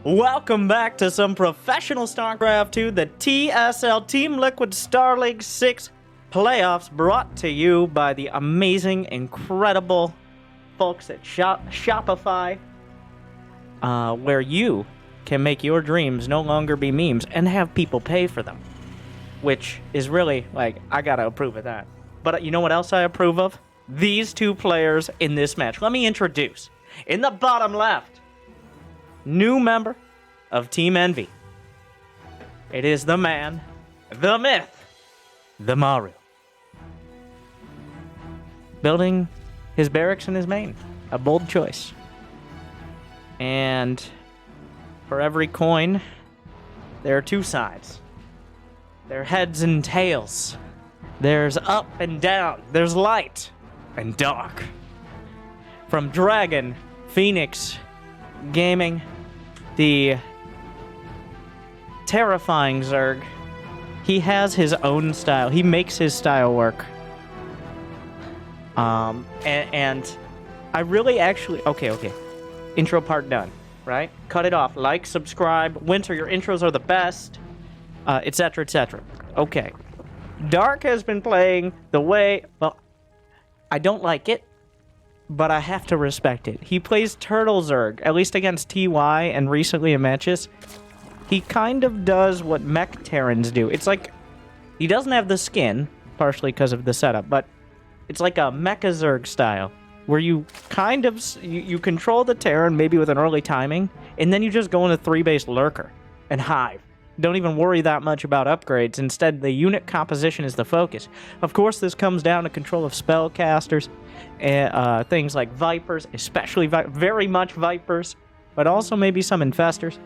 Welcome back to some professional StarCraft 2, the TSL Team Liquid Star League 6 playoffs, brought to you by the amazing, incredible folks at Shopify, where you can make your dreams no longer be memes and have people pay for them, which is really, like, I gotta approve of that. But you know what else I approve of? These two players in this match. Let me introduce, in the bottom left, new member of Team Envy. It is the man, the myth, the Maru. Building his barracks in his main. A bold choice. And for every coin, there are two sides. There are heads and tails. There's up and down. There's light and dark. From Dragon, Phoenix, Gaming, the terrifying Zerg, he has his own style. He makes his style work. And I really actually... Okay. Intro part done, right? Cut it off. Like, subscribe. Winter, your intros are the best. Etc., etc. Okay. Dark has been playing the way... Well, I don't like it, but I have to respect it. He plays Turtle Zerg, at least against TY and recently in matches. He kind of does what mech Terrans do. It's like, he doesn't have the skin, partially because of the setup, but it's like a Mecha Zerg style, where you kind of, you control the Terran maybe with an early timing, and then you just go into 3-base Lurker and Hive. Don't even worry that much about upgrades. Instead, the unit composition is the focus. Of course, this comes down to control of spellcasters, things like Vipers, especially very much Vipers, but also maybe some Infestors.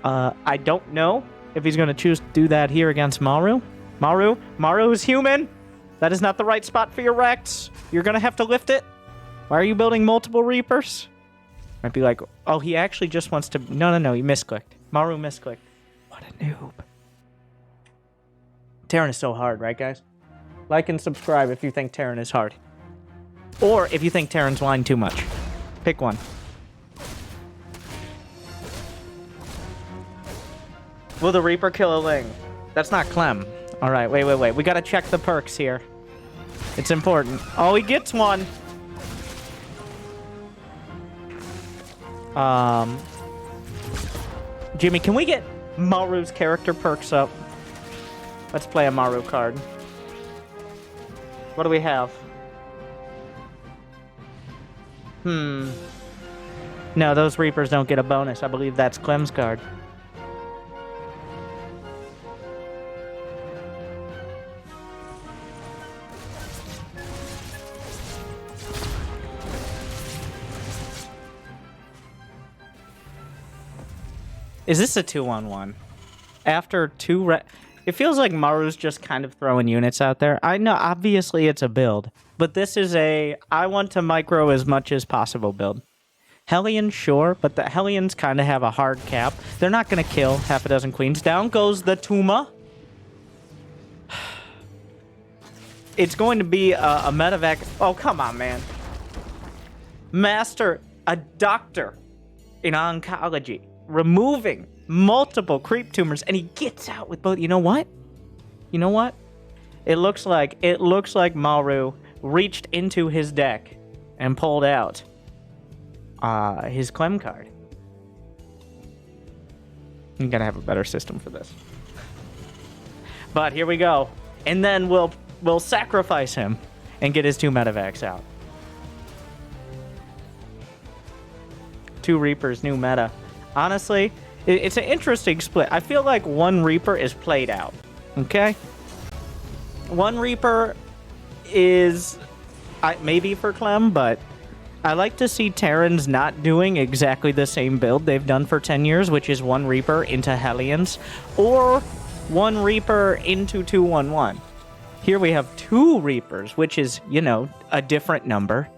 I don't know if he's going to choose to do that here against Maru. Maru is human. That is not the right spot for your Rex. You're going to have to lift it. Why are you building multiple Reapers? Might be like, oh, he actually just wants to... No, he misclicked. Maru misclicked. What a noob. Terran is so hard, right, guys? Like and subscribe if you think Terran is hard. Or if you think Terran's lying too much. Pick one. Will the Reaper kill a Ling? That's not Clem. Alright, wait. We gotta check the perks here. It's important. Oh, he gets one! Jimmy, can we get Maru's character perks up? Let's play a Maru card. What do we have? No, those Reapers don't get a bonus. I believe that's Clem's card. Is this a 2-on-1? After two... It feels like Maru's just kind of throwing units out there. I know, obviously it's a build, but this is a I want to micro as much as possible build. Hellions, sure, but the Hellions kind of have a hard cap. They're not going to kill half a dozen queens. Down goes the Tuma. It's going to be a Medevac. Oh, come on, man. Master, a doctor in oncology, removing multiple creep tumors, and he gets out with both. You know what? It looks like Maru reached into his deck and pulled out his Clem card. I'm gonna have a better system for this. But here we go. And then we'll sacrifice him and get his two Medevacs out. Two Reapers, new meta. Honestly, it's an interesting split. I feel like one Reaper is played out, okay? One Reaper is maybe for Clem, but I like to see Terrans not doing exactly the same build they've done for 10 years, which is one Reaper into Hellions, or one Reaper into 2-1-1. Here we have two Reapers, which is, a different number.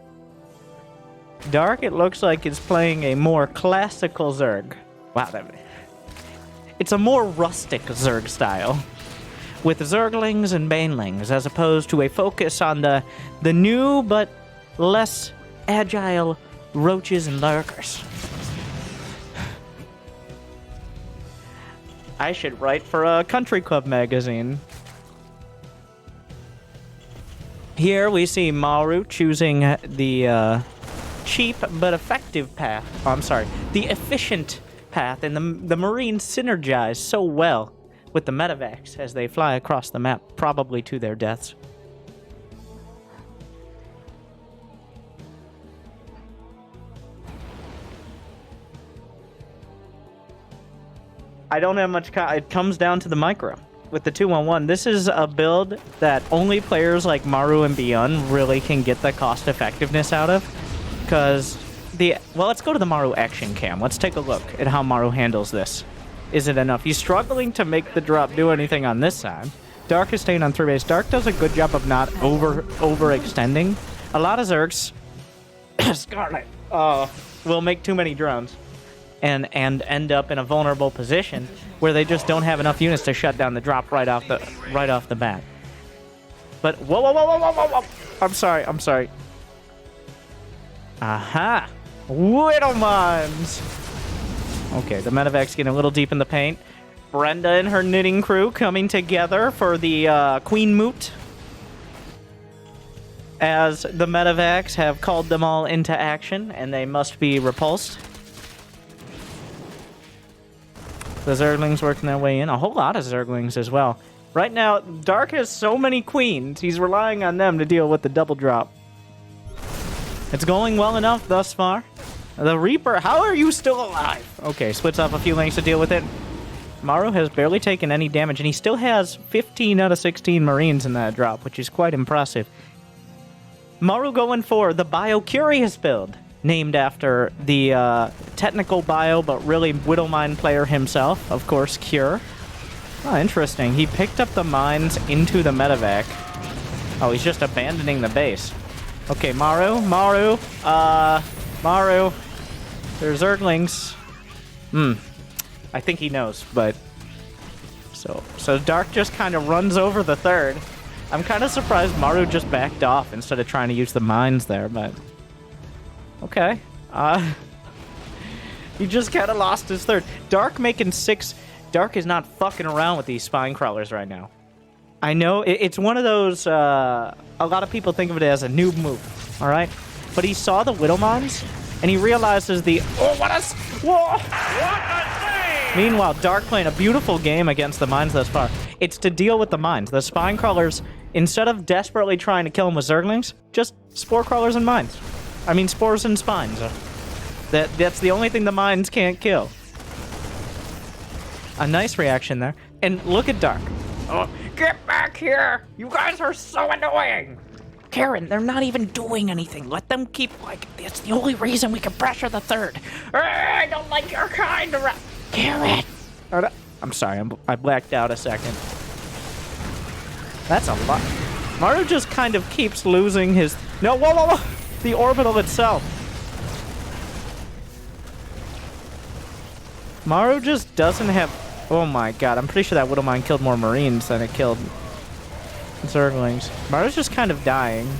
Dark, it looks like, is playing a more classical Zerg. Wow, it's a more rustic Zerg style, with Zerglings and Banelings, as opposed to a focus on the new but less agile roaches and lurkers. I should write for a country club magazine. Here we see Maru choosing the cheap but effective path. Oh, I'm sorry, the efficient path, and the Marines synergize so well with the Medevacs as they fly across the map, probably to their deaths. I don't have much. It comes down to the micro with the 2-1-1. This is a build that only players like Maru and beyond really can get the cost effectiveness out of. Because well, let's go to the Maru action cam. Let's take a look at how Maru handles this. Is it enough? He's struggling to make the drop do anything on this side. Dark is staying on 3 base. Dark does a good job of not overextending. A lot of Zergs, Scarlet, will make too many drones and end up in a vulnerable position where they just don't have enough units to shut down the drop right off the bat. But whoa! I'm sorry. Aha! Widow mines. Okay, the Medevac's getting a little deep in the paint. Brenda and her knitting crew coming together for the Queen Moot, as the Medevacs have called them all into action, and they must be repulsed. The Zerglings working their way in. A whole lot of Zerglings as well. Right now, Dark has so many queens, he's relying on them to deal with the double drop. It's going well enough thus far. The Reaper, how are you still alive? Okay, splits off a few links to deal with it. Maru has barely taken any damage, and he still has 15 out of 16 Marines in that drop, which is quite impressive. Maru going for the Bio-Curious build, named after the technical bio, but really Widowmine player himself, of course, Cure. Oh, interesting. He picked up the mines into the Medevac. Oh, he's just abandoning the base. Okay, Maru. There's Zerglings. I think he knows, but... So Dark just kind of runs over the third. I'm kind of surprised Maru just backed off instead of trying to use the mines there, but... Okay. He just kind of lost his third. Dark making 6... Dark is not fucking around with these spine crawlers right now. I know, it's one of those... a lot of people think of it as a noob move, alright? But he saw the Widowmines, and he realizes the... Oh, what a... Whoa! What a save! Meanwhile, Dark playing a beautiful game against the mines thus far. It's to deal with the mines. The spine crawlers, instead of desperately trying to kill them with Zerglings, just spore crawlers and mines. I mean, spores and spines. That's the only thing the mines can't kill. A nice reaction there. And look at Dark. Oh, get back here! You guys are so annoying! Karen, they're not even doing anything. Let them keep, like, it's the only reason we can pressure the third. I don't like your kind of... Karen! I'm sorry, I blacked out a second. That's a lot. Maru just kind of keeps losing his... No, whoa! The orbital itself. Maru just doesn't have... Oh my god, I'm pretty sure that Widowmine killed more Marines than it killed Zerglings. Maru's just kind of dying.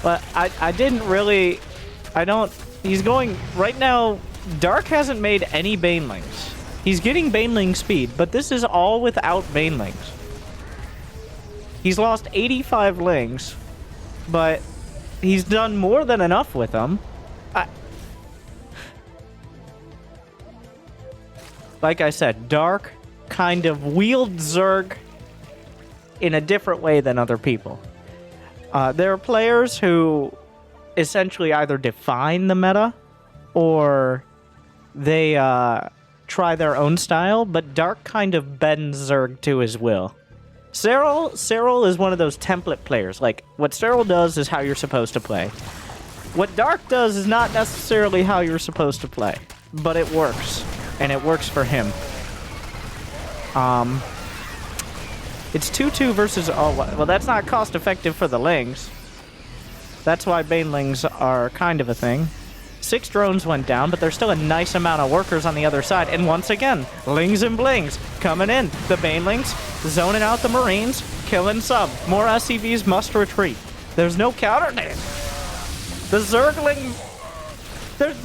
But I didn't really... He's going... Right now, Dark hasn't made any Banelings. He's getting Baneling speed, but this is all without Banelings. He's lost 85 lings, but he's done more than enough with them. Like I said, Dark kind of wields Zerg in a different way than other people. There are players who essentially either define the meta or they try their own style, but Dark kind of bends Zerg to his will. Cyril is one of those template players. Like, what Cyril does is how you're supposed to play. What Dark does is not necessarily how you're supposed to play, but it works. And it works for him. It's 2-2 versus... Oh, well, that's not cost-effective for the Lings. That's why Banelings are kind of a thing. 6 drones went down, but there's still a nice amount of workers on the other side. And once again, Lings and Blings coming in. The Banelings zoning out the Marines, killing some. More SCVs must retreat. There's no counter damage. The Zergling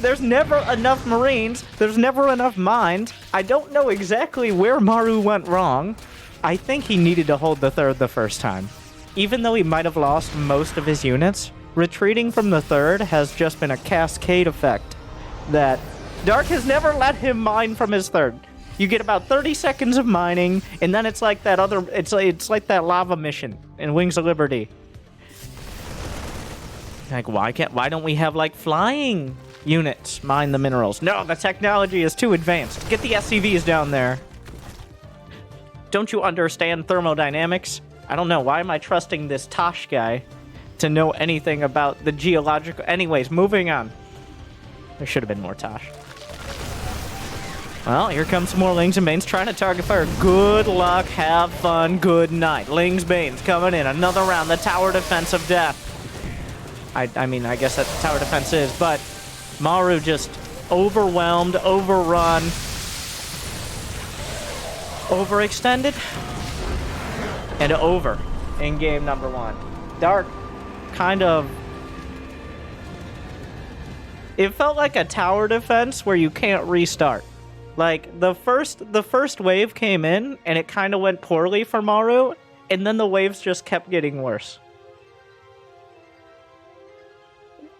There's never enough Marines. There's never enough mines. I don't know exactly where Maru went wrong. I think he needed to hold the third the first time. Even though he might have lost most of his units, retreating from the third has just been a cascade effect that Dark has never let him mine from his third. You get about 30 seconds of mining, and then it's like that other, it's like that lava mission in Wings of Liberty. Like, why don't we have, like, flying units mine the minerals? No, the technology is too advanced. Get the SCVs down there. Don't you understand thermodynamics? I don't know. Why am I trusting this Tosh guy to know anything about the geological... Anyways, moving on. There should have been more Tosh. Well, here comes some more Lings and Banes trying to target fire. Good luck, have fun, good night. Lings, Banes coming in. Another round. The tower defense of death. I mean, I guess that's what tower defense is, but Maru just overwhelmed, overrun, overextended, and over in game number 1. Dark kind of... It felt like a tower defense where you can't restart. Like, the first wave came in, and it kind of went poorly for Maru, and then the waves just kept getting worse.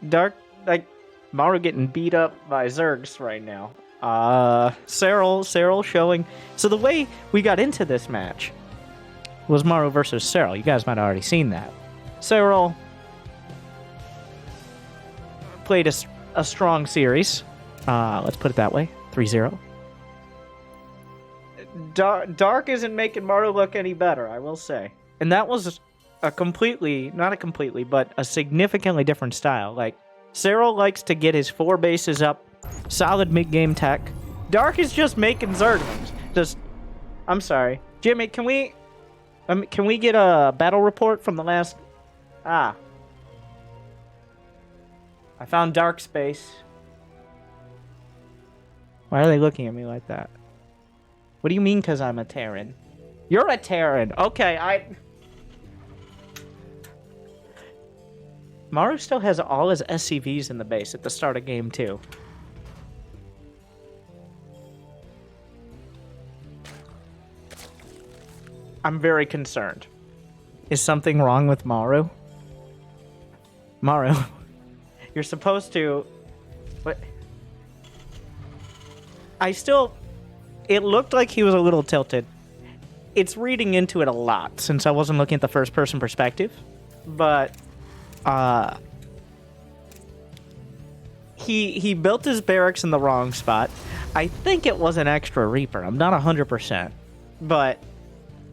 Dark, like, Maru getting beat up by Zergs right now. Cyril showing... So the way we got into this match was Maru versus Cyril. You guys might have already seen that. Cyril played a strong series. Let's put it that way. 3-0. Dark isn't making Maru look any better, I will say. And that was a completely, not a completely, but a significantly different style. Like, Cyril likes to get his 4 bases up, solid mid-game tech. Dark is just making Zerglings. Just, I'm sorry. Jimmy, can we get a battle report from the last... I found Dark Space. Why are they looking at me like that? What do you mean, because I'm a Terran? You're a Terran. Okay, Maru still has all his SCVs in the base at the start of game 2. I'm very concerned. Is something wrong with Maru? Maru, you're supposed to... What? It looked like he was a little tilted. It's reading into it a lot, since I wasn't looking at the first-person perspective. But... He built his barracks in the wrong spot. I think it was an extra Reaper. I'm not 100%. But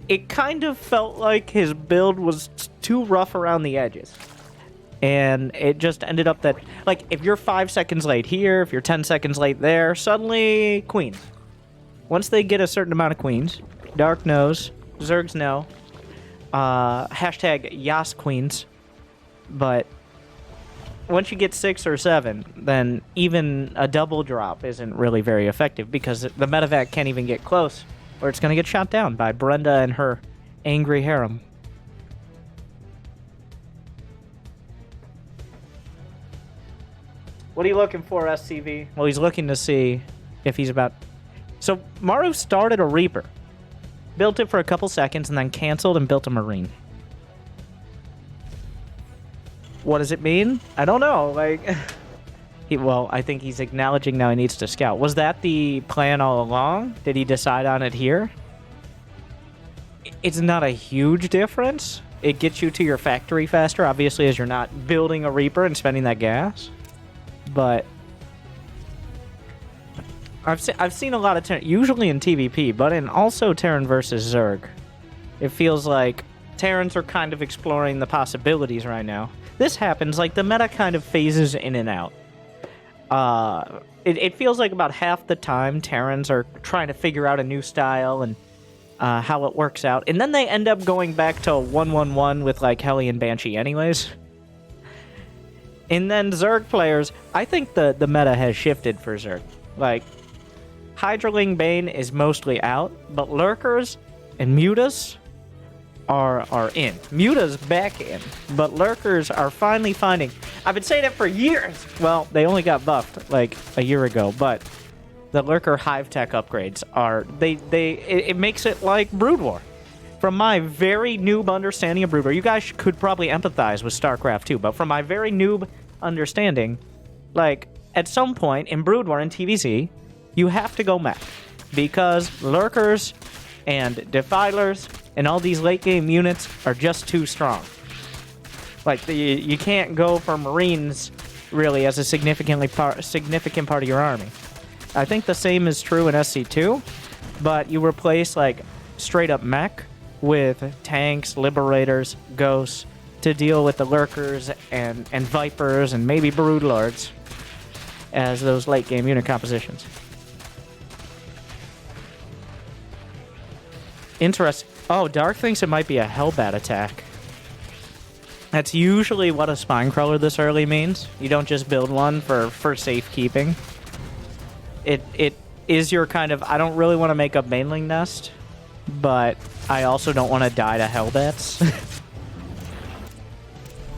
it kind of felt like his build was too rough around the edges. And it just ended up that, like, if you're 5 seconds late here, if you're 10 seconds late there, suddenly queens. Once they get a certain amount of queens, Dark knows, Zergs know, hashtag Yas Queens. But once you get 6 or 7, then even a double drop isn't really very effective because the Medevac can't even get close or it's going to get shot down by Brenda and her angry harem. What are you looking for, SCV? Well, he's looking to see if he's about... So, Maru started a Reaper. Built it for a couple seconds and then canceled and built a Marine. What does it mean? I don't know. Like, well, I think he's acknowledging now he needs to scout. Was that the plan all along? Did he decide on it here? It's not a huge difference. It gets you to your factory faster, obviously, as you're not building a Reaper and spending that gas. But I've seen a lot of Terran, usually in TVP, but in also Terran versus Zerg. It feels like Terrans are kind of exploring the possibilities right now. This happens, like, the meta kind of phases in and out. It feels like about half the time Terrans are trying to figure out a new style and how it works out. And then they end up going back to 1-1-1 with, like, Hellion Banshee anyways. And then Zerg players, I think the meta has shifted for Zerg. Like, Hydraling Bane is mostly out, but Lurkers and Mutas are in. Muta's back in, but lurkers are finally finding. I've been saying it for years. Well, they only got buffed like a year ago, but the lurker hive tech upgrades are it makes it like Brood War. From my very noob understanding of Brood War, you guys could probably empathize with Starcraft too, but from my very noob understanding, like at some point in Brood War and TVZ, you have to go mech because lurkers and defilers and all these late game units are just too strong. Like you can't go for Marines really as a significant part of your army. I think the same is true in SC2, but you replace like straight up mech with tanks, liberators, ghosts to deal with the lurkers and vipers and maybe broodlords as those late game unit compositions. Interesting. Oh, Dark thinks it might be a Hellbat attack. That's usually what a Spinecrawler this early means. You don't just build one for safekeeping. It is your kind of, I don't really want to make a Baneling nest, but I also don't want to die to Hellbats.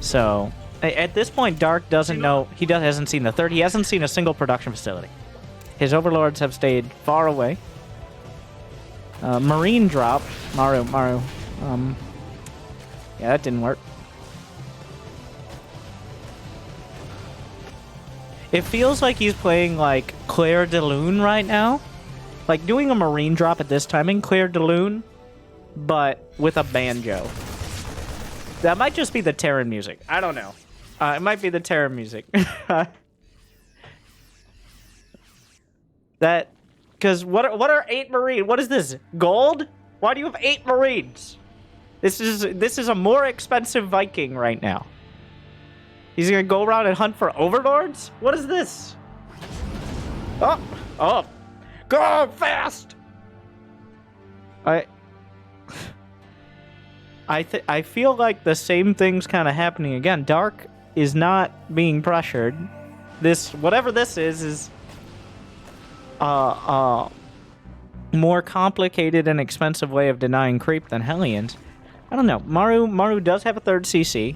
So, at this point, Dark doesn't know, hasn't seen the third, he hasn't seen a single production facility. His overlords have stayed far away. Marine drop. Maru. Yeah, that didn't work. It feels like he's playing, like, Claire de Lune right now. Like, doing a Marine drop at this timing, Claire de Lune, but with a banjo. That might just be the Terran music. I don't know. It might be the Terran music. That... Because what are 8 Marines? What is this? Gold? Why do you have 8 Marines? This is a more expensive Viking right now. He's gonna go around and hunt for overlords? What is this? Oh! Go fast! I feel like the same thing's kind of happening again. Dark is not being pressured. Whatever this is more complicated and expensive way of denying creep than Hellions. I don't know. Maru does have a 3rd CC.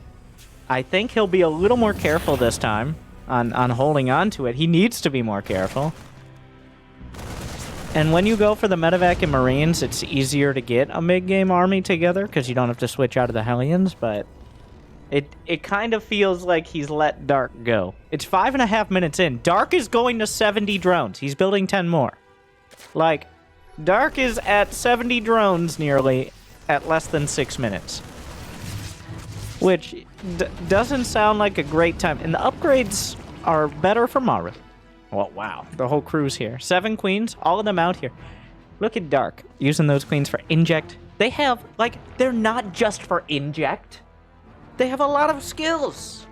I think he'll be a little more careful this time on holding on to it. He needs to be more careful. And when you go for the Medevac and Marines, it's easier to get a mid-game army together because you don't have to switch out of the Hellions, but it kind of feels like he's let Dark go. It's 5.5 minutes in. Dark is going to 70 drones. He's building 10 more. Like, Dark is at 70 drones nearly at less than 6 minutes. Which doesn't sound like a great time. And the upgrades are better for Maru. Well, wow. The whole crew's here. 7 queens, all of them out here. Look at Dark using those queens for inject. They have, like, they're not just for inject. They have a lot of skills.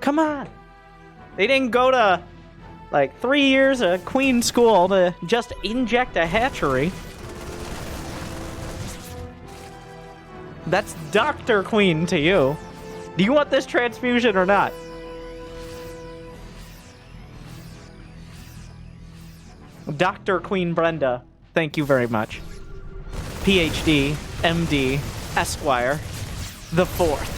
Come on. They didn't go to, like, 3 years of queen school to just inject a hatchery. That's Dr. Queen to you. Do you want this transfusion or not? Dr. Queen Brenda, thank you very much. PhD, MD, Esquire, the 4th.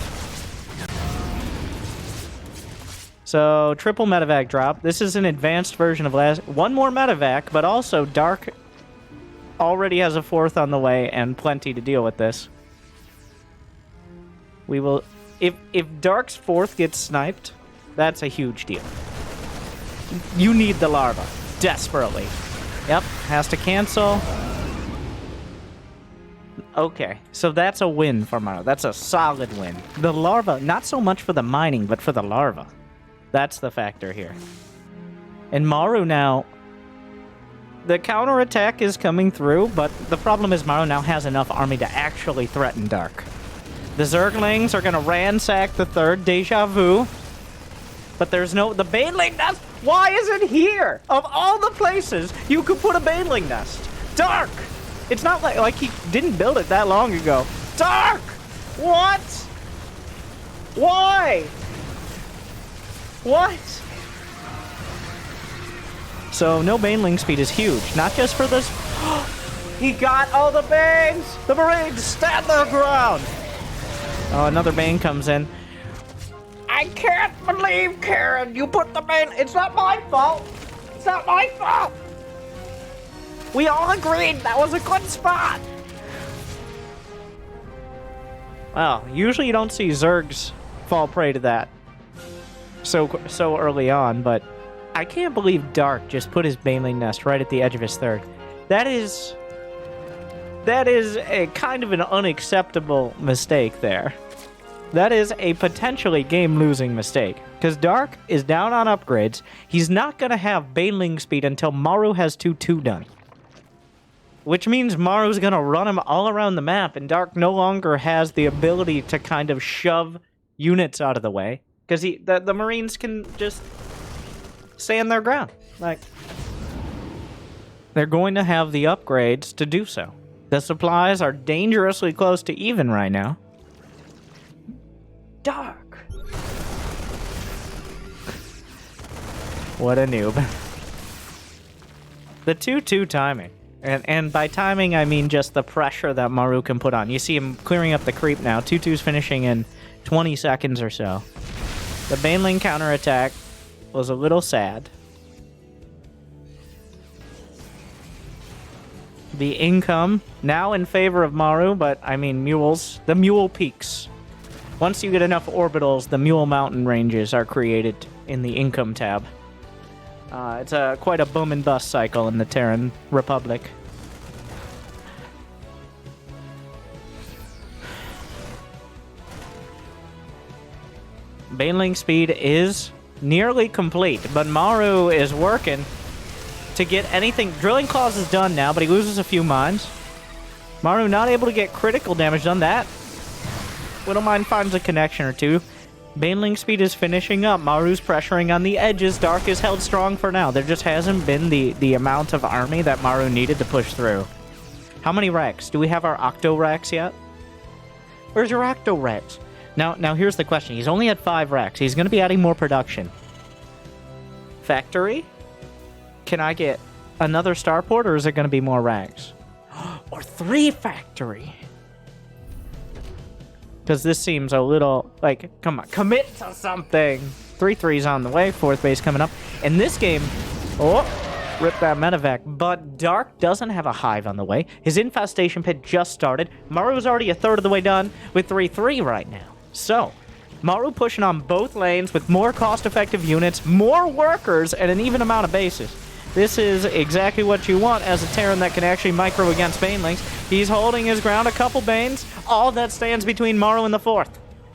So, triple Medevac drop. This is an advanced version of one more Medevac, but also Dark already has a 4th on the way and plenty to deal with this. We will... If Dark's 4th gets sniped, that's a huge deal. You need the larva. Desperately. Yep, has to cancel. Okay, so that's a win for Maru. That's a solid win. The larva, not so much for the mining, but for the larva. That's the factor here. And Maru now... The counterattack is coming through, but the problem is Maru now has enough army to actually threaten Dark. The Zerglings are going to ransack the 3rd Deja Vu. But there's no... The Baneling Nest... Why is it here? Of all the places you could put a Baneling Nest. Dark! It's not like he didn't build it that long ago. Dark! What? Why? What? So no Baneling speed is huge. Not just for this... He got all the Banes! The Marines stand their ground! Oh, another Bane comes in. I can't believe, Karen, you put the Bane... It's not my fault! It's not my fault! We all agreed that was a good spot! Well, usually you don't see Zergs fall prey to that so early on, but I can't believe Dark just put his Baneling nest right at the edge of his third. That is a kind of an unacceptable mistake there. That is a potentially game-losing mistake, because Dark is down on upgrades. He's not going to have Baneling speed until Maru has 2-2 done. Which means Maru's going to run him all around the map, and Dark no longer has the ability to kind of shove units out of the way, because the Marines can just stand their ground. Like, they're going to have the upgrades to do so. The supplies are dangerously close to even right now. Dark. What a noob. The 2-2 timing. And by timing, I mean just the pressure that Maru can put on. You see him clearing up the creep now. 2-2's finishing in 20 seconds or so. The Baneling counterattack was a little sad. The income, now in favor of Maru, but, I mean, mules. The mule peaks. Once you get enough orbitals, the mule mountain ranges are created in the income tab. It's quite a boom and bust cycle in the Terran Republic. Baneling speed is nearly complete, but Maru is working to get anything. Drilling Claws is done now, but he loses a few mines. Maru not able to get critical damage done. That Little Mine finds a connection or two. Baneling speed is finishing up. Maru's pressuring on the edges. Dark is held strong for now. There just hasn't been the amount of army that Maru needed to push through. How many racks? Do we have our Octo racks yet? Where's your Octo racks? Now here's the question. He's only at 5 racks. He's going to be adding more production. Factory? Can I get another starport, or is it going to be more racks? Or 3 factory? Because this seems a little, like, come on, commit to something. 3-3's on the way, 4th base coming up. In this game, oh, rip that Medevac. But Dark doesn't have a hive on the way. His infestation pit just started. Maru's already a third of the way done with 3-3 right now. So, Maru pushing on both lanes with more cost-effective units, more workers, and an even amount of bases. This is exactly what you want as a Terran that can actually micro against Banelings. He's holding his ground, a couple Banes. All that stands between Maru and the 4th.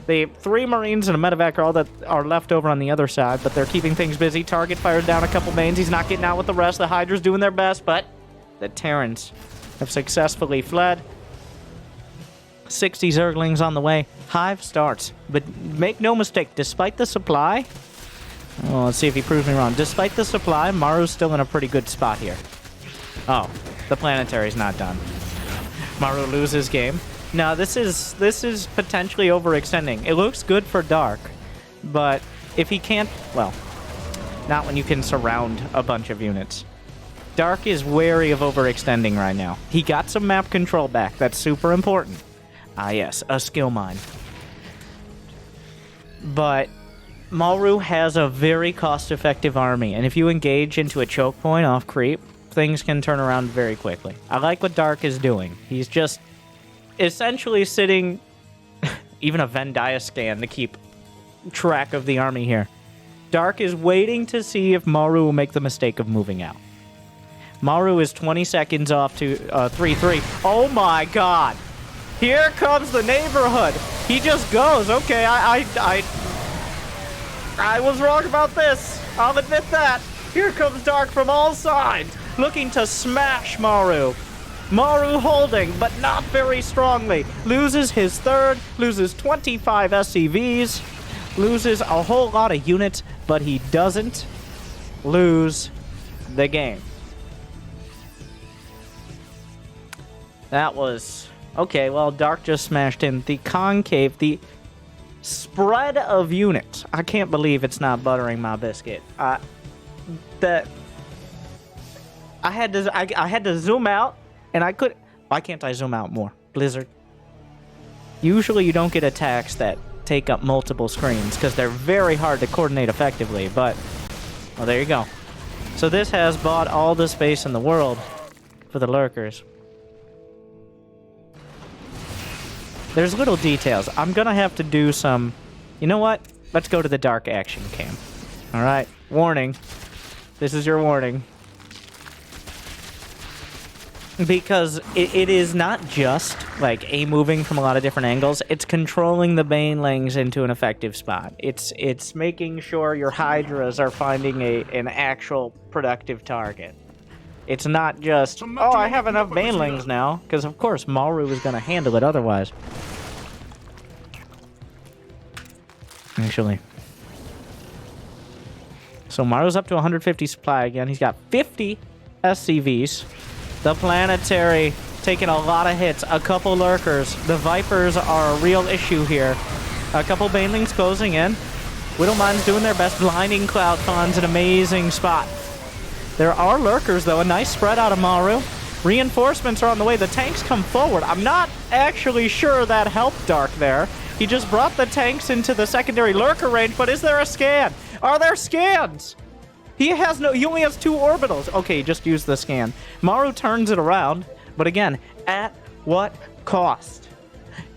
The 3 Marines and a Medevac are all that are left over on the other side, but they're keeping things busy. Target fires down a couple Banes. He's not getting out with the rest. The Hydra's doing their best, but the Terrans have successfully fled. 60 Zerglings on the way. Hive starts. But make no mistake, despite the supply... Well, let's see if he proves me wrong. Despite the supply, Maru's still in a pretty good spot here. Oh, the planetary's not done. Maru loses game. Now, this is potentially overextending. It looks good for Dark, but if he can't... Well, not when you can surround a bunch of units. Dark is wary of overextending right now. He got some map control back. That's super important. Ah, yes, a skill mine. But... Maru has a very cost-effective army, and if you engage into a choke point off creep, things can turn around very quickly. I like what Dark is doing. He's just essentially sitting even a Venn diagram to keep track of the army here. Dark is waiting to see if Maru will make the mistake of moving out. Maru is 20 seconds off to 3-3. Oh my god! Here comes the neighborhood! He just goes, okay, I was wrong about this. I'll admit that. Here comes Dark from all sides, looking to smash Maru. Maru holding, but not very strongly. Loses his third, loses 25 SCVs, loses a whole lot of units, but he doesn't lose the game. That was... Okay, well, Dark just smashed in the concave, the... spread of units. I can't believe it's not buttering my biscuit. I had to zoom out And I could... Why can't I zoom out more? Blizzard. Usually you don't get attacks that take up multiple screens because they're very hard to coordinate effectively, but... Well, there you go. So this has bought all the space in the world for the lurkers. There's little details. I'm gonna have to do some... You know what? Let's go to the dark action cam. Alright, warning. This is your warning. Because it is not just, like, A-moving from a lot of different angles. It's controlling the banelings into an effective spot. It's making sure your Hydras are finding an actual productive target. It's not just, oh, I have enough banelings now. Because, of course, Maru is going to handle it otherwise. Actually. So Maru's up to 150 supply again. He's got 50 SCVs. The Planetary taking a lot of hits. A couple lurkers. The Vipers are a real issue here. A couple banelings closing in. Widowmine's doing their best. Blinding Cloud finds an amazing spot. There are lurkers, though. A nice spread out of Maru. Reinforcements are on the way. The tanks come forward. I'm not actually sure that helped Dark there. He just brought the tanks into the secondary lurker range, but is there a scan? Are there scans? He only has 2 orbitals. Okay, he just used the scan. Maru turns it around, but again, at what cost?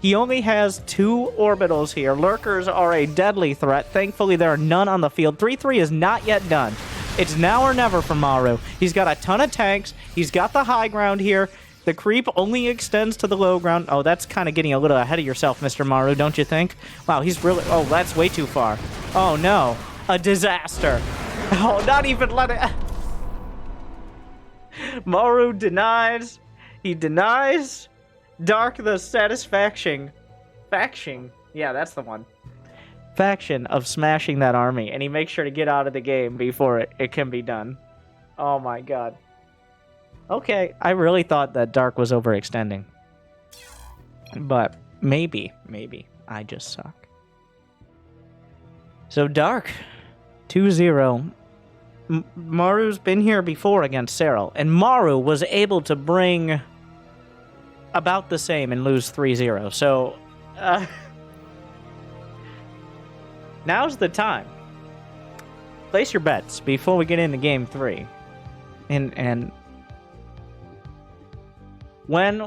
He only has 2 orbitals here. Lurkers are a deadly threat. Thankfully, there are none on the field. 3-3 is not yet done. It's now or never for Maru. He's got a ton of tanks. He's got the high ground here. The creep only extends to the low ground. Oh, that's kind of getting a little ahead of yourself, Mr. Maru, don't you think? Wow, he's really... Oh, that's way too far. Oh, no. A disaster. Oh, not even let it... Maru denies. He denies Dark the satisfaction. Faction. Yeah, that's the one. Faction of smashing that army. And he makes sure to get out of the game before it can be done. Oh, my God. Okay, I really thought that Dark was overextending. But maybe I just suck. So Dark, 2-0. Maru's been here before against Serral, and Maru was able to bring about the same and lose 3-0. So, now's the time. Place your bets before we get into Game 3. And when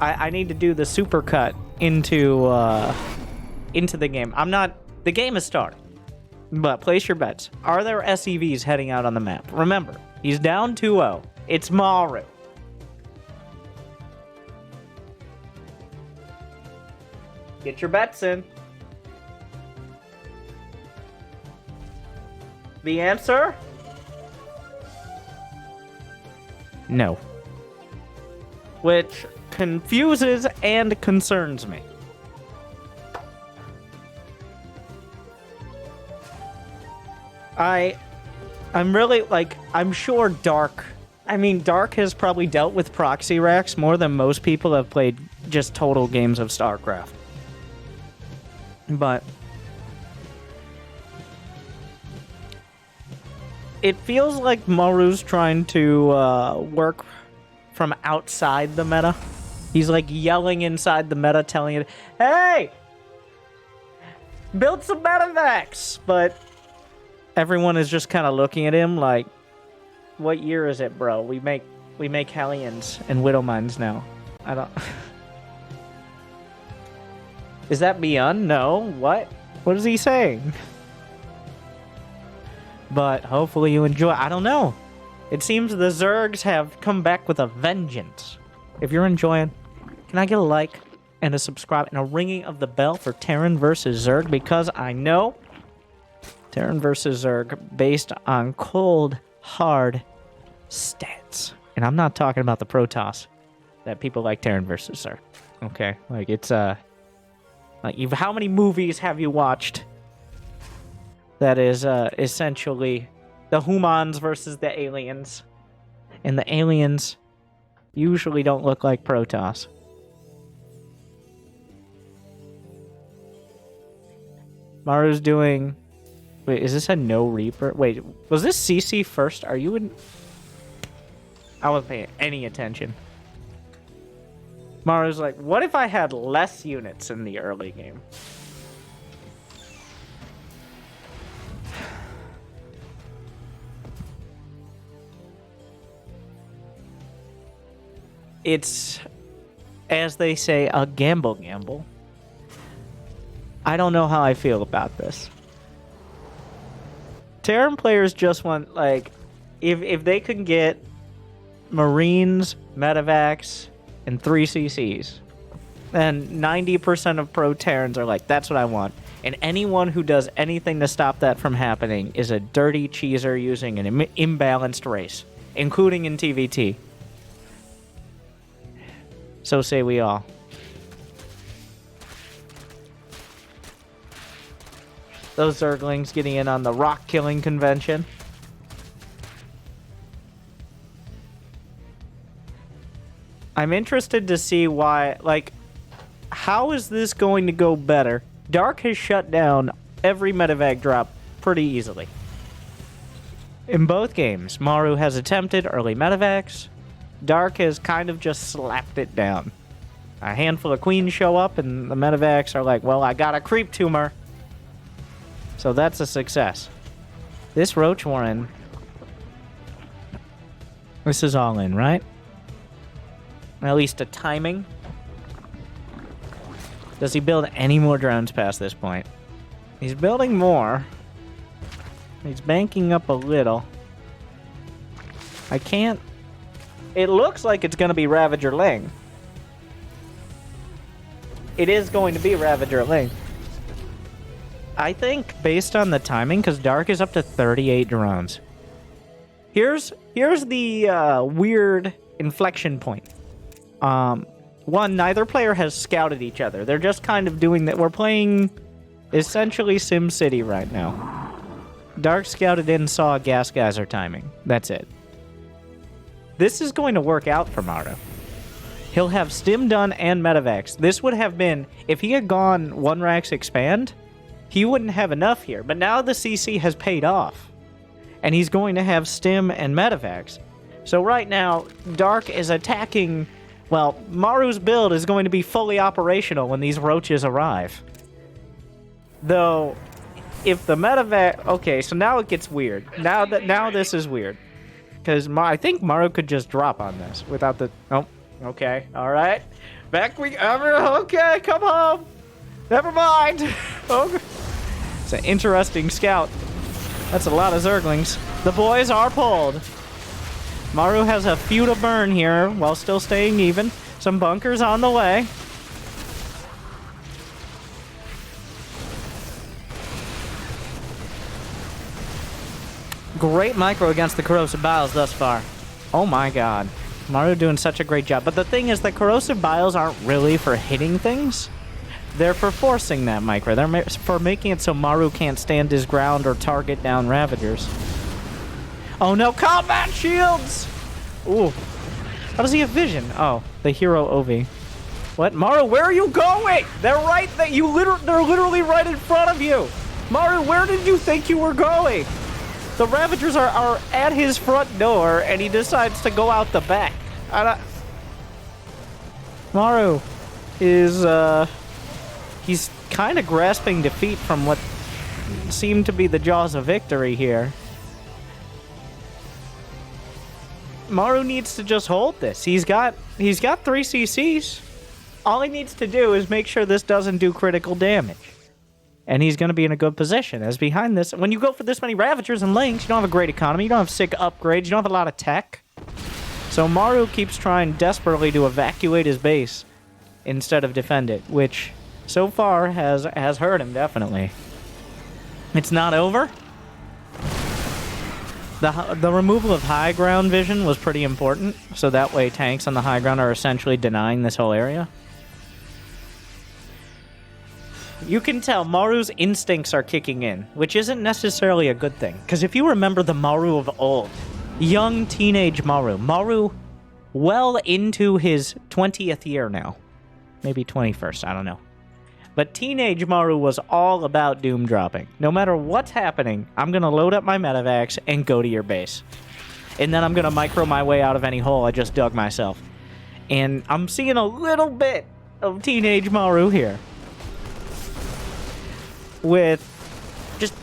I need to do the supercut into the game. The game is started. But place your bets. Are there SEVs heading out on the map? Remember, he's down 2-0. It's Maru. Get your bets in. The answer? No. Which confuses and concerns me. I'm really, I'm sure Dark has probably dealt with proxy racks more than most people have played just total games of Starcraft. But it feels like Maru's trying to work from outside the meta. He's like yelling inside the meta, telling it, hey! Build some Medevacs! But everyone is just kind of looking at him like, what year is it, bro? We make Hellions and Widowmines now. I don't... Is that beyond? No. What? What is he saying? But hopefully you enjoy. I don't know. It seems the Zergs have come back with a vengeance. If you're enjoying, can I get a like and a subscribe and a ringing of the bell for Terran versus Zerg? Because I know Terran versus Zerg based on cold, hard stats. And I'm not talking about the Protoss that people like Terran versus Zerg. Okay? Like, it's, how many movies have you watched that is, essentially the humans versus the aliens? And the aliens usually don't look like Protoss. Maru's doing... Wait, is this a no Reaper? Wait, was this CC first? Are you in... I wasn't paying any attention. Maru's like, what if I had less units in the early game? It's, as they say, a gamble. I don't know how I feel about this. Terran players just want, like, if they could get Marines, Medevacs, and 3 CCs, then 90% of pro Terrans are like, that's what I want. And anyone who does anything to stop that from happening is a dirty cheeser using an imbalanced race, including in TVT. So say we all. Those Zerglings getting in on the rock-killing convention. I'm interested to see why, like, how is this going to go better? Dark has shut down every Medevac drop pretty easily. In both games, Maru has attempted early Medevacs. Dark has kind of just slapped it down. A handful of queens show up, and the Medevacs are like, well, I got a creep tumor. So that's a success. This Roach Warren... This is all in, right? At least a timing. Does he build any more drones past this point? He's building more. He's banking up a little. I can't... It looks like it's going to be Ravager Ling. It is going to be Ravager Ling. I think, based on the timing, because Dark is up to 38 drones. Here's the weird inflection point. One, neither player has scouted each other. They're just kind of doing that. We're playing essentially SimCity right now. Dark scouted in, saw a gas geyser timing. That's it. This is going to work out for Maru. He'll have Stim done and Medevacs. This would have been, if he had gone 1 Rax expand, he wouldn't have enough here. But now the CC has paid off. And he's going to have Stim and Medevacs. So right now, Dark is attacking... Well, Maru's build is going to be fully operational when these roaches arrive. Though, if the Medevac... Okay, so now it gets weird. Now this is weird. Because I think Maru could just drop on this without the... Oh, okay, alright. Back we... Okay, come home! Never mind! Okay. It's an interesting scout. That's a lot of Zerglings. The boys are pulled. Maru has a few to burn here while still staying even. Some bunkers on the way. Great micro against the Corrosive Biles thus far. Oh my god. Maru doing such a great job. But the thing is, the Corrosive Biles aren't really for hitting things. They're for forcing that micro. They're for making it so Maru can't stand his ground or target down Ravagers. Oh no, combat shields! Ooh. How does he have vision? Oh, the hero Ovi. What? Maru, where are you going? They're right there. They're literally right in front of you. Maru, where did you think you were going? The Ravagers are at his front door, and he decides to go out the back. Maru is, he's kind of grasping defeat from what seemed to be the jaws of victory here. Maru needs to just hold this. He's got 3 CCs. All he needs to do is make sure this doesn't do critical damage. And he's going to be in a good position. As behind this, when you go for this many Ravagers and Links, you don't have a great economy, you don't have sick upgrades, you don't have a lot of tech. So Maru keeps trying desperately to evacuate his base instead of defend it, which so far has hurt him, definitely. It's not over. The removal of high ground vision was pretty important, so that way tanks on the high ground are essentially denying this whole area. You can tell Maru's instincts are kicking in, which isn't necessarily a good thing. Because if you remember the Maru of old, young teenage Maru well into his 20th year now. Maybe 21st, I don't know. But teenage Maru was all about doom dropping. No matter what's happening, I'm going to load up my Medevacs and go to your base. And then I'm going to micro my way out of any hole I just dug myself. And I'm seeing a little bit of teenage Maru here. With...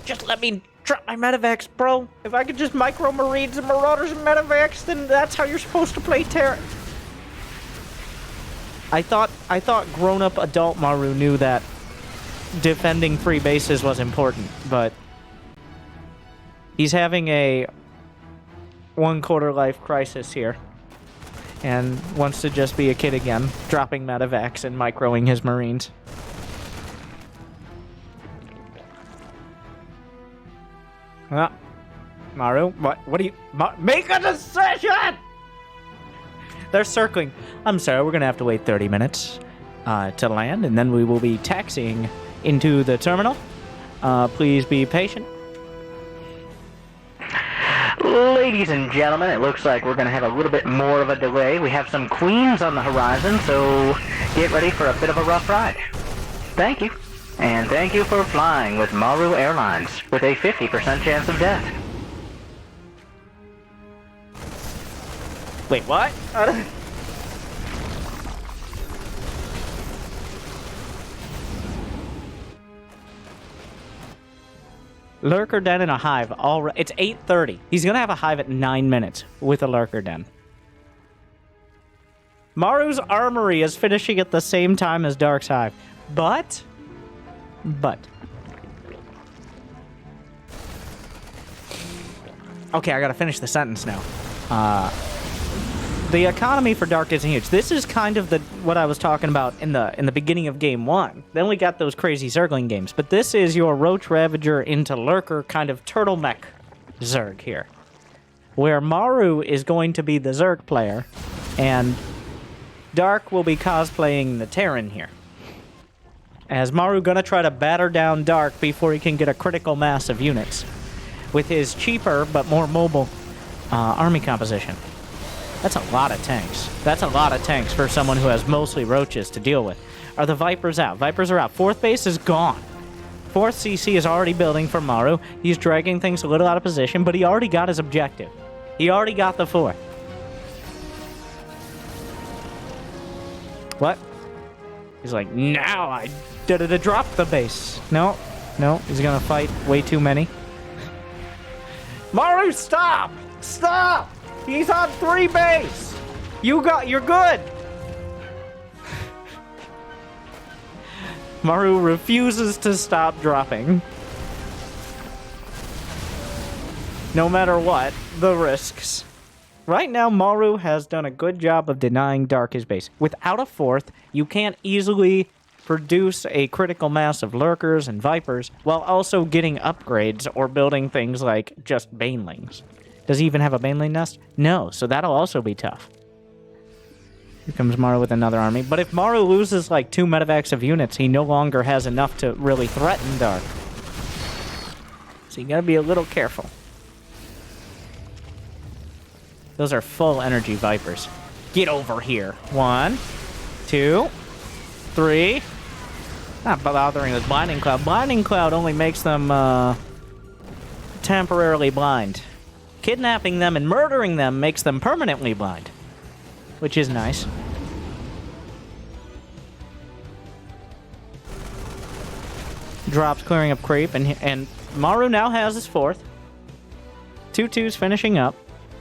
Just let me drop my Medevacs, bro. If I could just micro Marines and Marauders and Medevacs, then that's how you're supposed to play Terran. I thought grown-up adult Maru knew that defending free bases was important, but he's having a one-quarter life crisis here and wants to just be a kid again, dropping Medevacs and microing his Marines. Maru, what do you... make a decision! They're circling. I'm sorry, we're gonna have to wait 30 minutes to land, and then we will be taxiing into the terminal. Please be patient. Ladies and gentlemen, it looks like we're gonna have a little bit more of a delay. We have some queens on the horizon, so get ready for a bit of a rough ride. Thank you. And thank you for flying with Maru Airlines with a 50% chance of death. Wait, what? Lurker den and a hive. All right. It's 8:30. He's gonna have a hive at 9 minutes with a lurker den. Maru's armory is finishing at the same time as Dark's hive. But... Okay, I gotta finish the sentence now. The economy for Dark isn't huge. This is kind of what I was talking about in the beginning of Game 1. Then we got those crazy Zergling games. But this is your Roach Ravager into Lurker kind of turtleneck Zerg here. Where Maru is going to be the Zerg player, and Dark will be cosplaying the Terran here. As Maru gonna try to batter down Dark before he can get a critical mass of units with his cheaper but more mobile army composition. That's a lot of tanks. That's a lot of tanks for someone who has mostly roaches to deal with. Are the Vipers out? Vipers are out. 4th base is gone. 4th CC is already building for Maru. He's dragging things a little out of position, but he already got his objective. He already got the 4th. What? He's like, now I drop the base. No, he's gonna fight way too many. Maru, stop! Stop! He's on 3 base! You're good! Maru refuses to stop dropping. No matter what, the risks. Right now, Maru has done a good job of denying Dark his base. Without a 4th, you can't easily produce a critical mass of Lurkers and Vipers while also getting upgrades or building things like just Banelings. Does he even have a Baneling nest? No, so that'll also be tough. Here comes Maru with another army. But if Maru loses like 2 Medevacs of units, he no longer has enough to really threaten Dark. So you gotta be a little careful. Those are full energy Vipers. Get over here. 1, 2, 3. Not bothering with Blinding Cloud. Blinding Cloud only makes them temporarily blind. Kidnapping them and murdering them makes them permanently blind, which is nice. Drops clearing up creep, and Maru now has his 4th. 2-2's finishing up.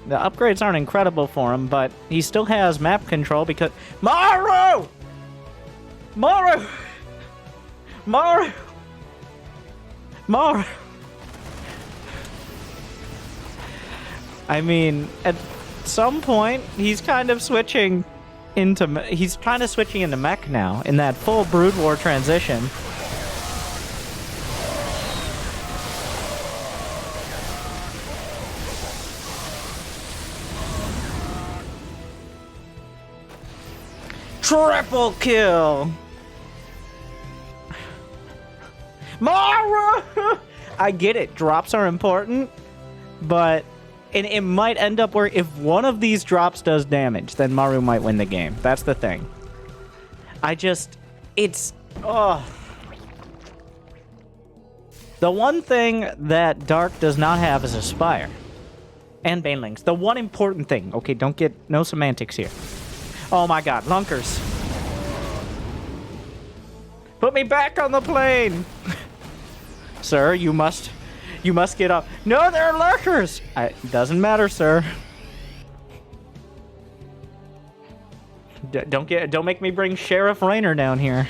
The upgrades aren't incredible for him, but he still has map control because... Maru! Maru! Maru! Maru! I mean, at some point, he's kind of switching into... He's kind of switching into mech now, in that full Brood War transition. Triple kill! Maru! I get it, drops are important, but... And it might end up where if one of these drops does damage, then Maru might win the game. That's the thing. The one thing that Dark does not have is a Spire. And Banelings. The one important thing. Okay, don't get no semantics here. Oh my god, lunkers. Put me back on the plane! Sir, you must get up. No, there are lurkers! Doesn't matter, sir. Don't make me bring Sheriff Raynor down here.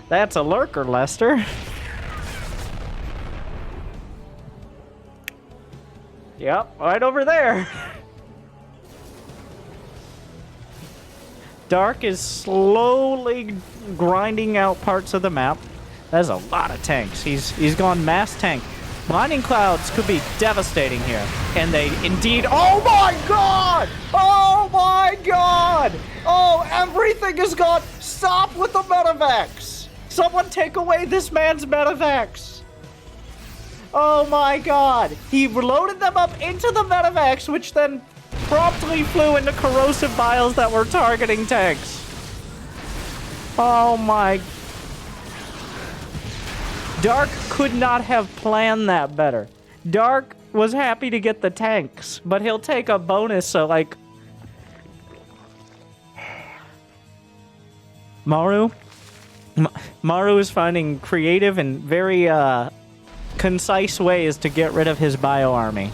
That's a lurker, Lester. Yep, right over there. Dark is slowly grinding out parts of the map. That's a lot of tanks. He's gone mass tank. Blinding clouds could be devastating here. And they indeed... Oh my god! Oh my god! Oh, everything is gone! Stop with the Medevacs! Someone take away this man's Medevacs! Oh my god! He loaded them up into the Medevacs, which then promptly flew into corrosive vials that were targeting tanks. Oh my... Dark could not have planned that better. Dark was happy to get the tanks, but he'll take a bonus, so like... Maru is finding creative and very, concise ways to get rid of his bio army.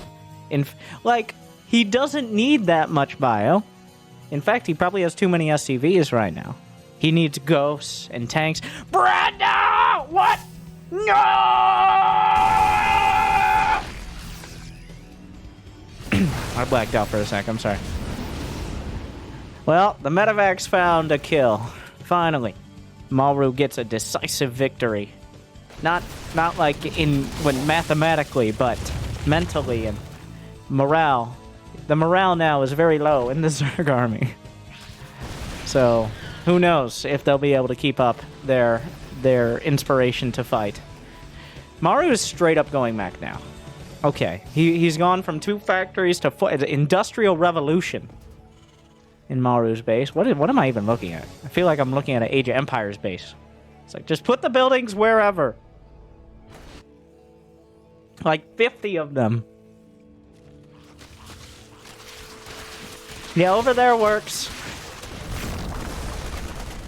Like, he doesn't need that much bio. In fact, he probably has too many SCVs right now. He needs ghosts and tanks. Brando! What? No! I blacked out for a sec, I'm sorry. Well, the Medevacs found a kill. Finally. Maru gets a decisive victory. Not like when mathematically, but mentally and morale. The morale now is very low in the Zerg army. So, who knows if they'll be able to keep up their inspiration to fight. Maru is straight up going back now. Okay, he's gone from 2 factories to industrial revolution in Maru's base. What am I even looking at? I feel like I'm looking at an Age of Empires base. It's like, just put the buildings wherever. Like 50 of them. Yeah, over there works.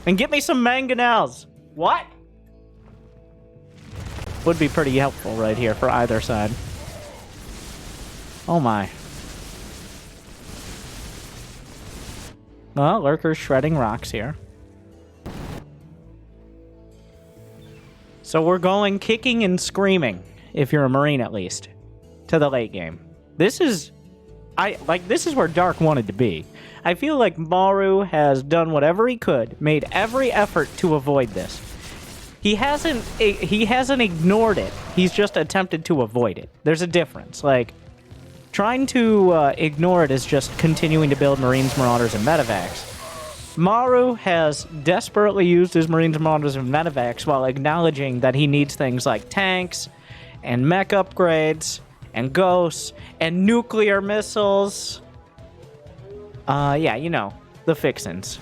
And get me some mangonels. What? Would be pretty helpful right here for either side. Oh my. Well, lurkers shredding rocks here. So we're going kicking and screaming, if you're a Marine at least, to the late game. This is where Dark wanted to be. I feel like Maru has done whatever he could, made every effort to avoid this. He hasn't ignored it. He's just attempted to avoid it. There's a difference. Like, trying to ignore it is just continuing to build Marines, Marauders, and Medevacs. Maru has desperately used his Marines, Marauders, and Medevacs while acknowledging that he needs things like tanks, and mech upgrades, and ghosts, and nuclear missiles. Yeah, you know, the fixins.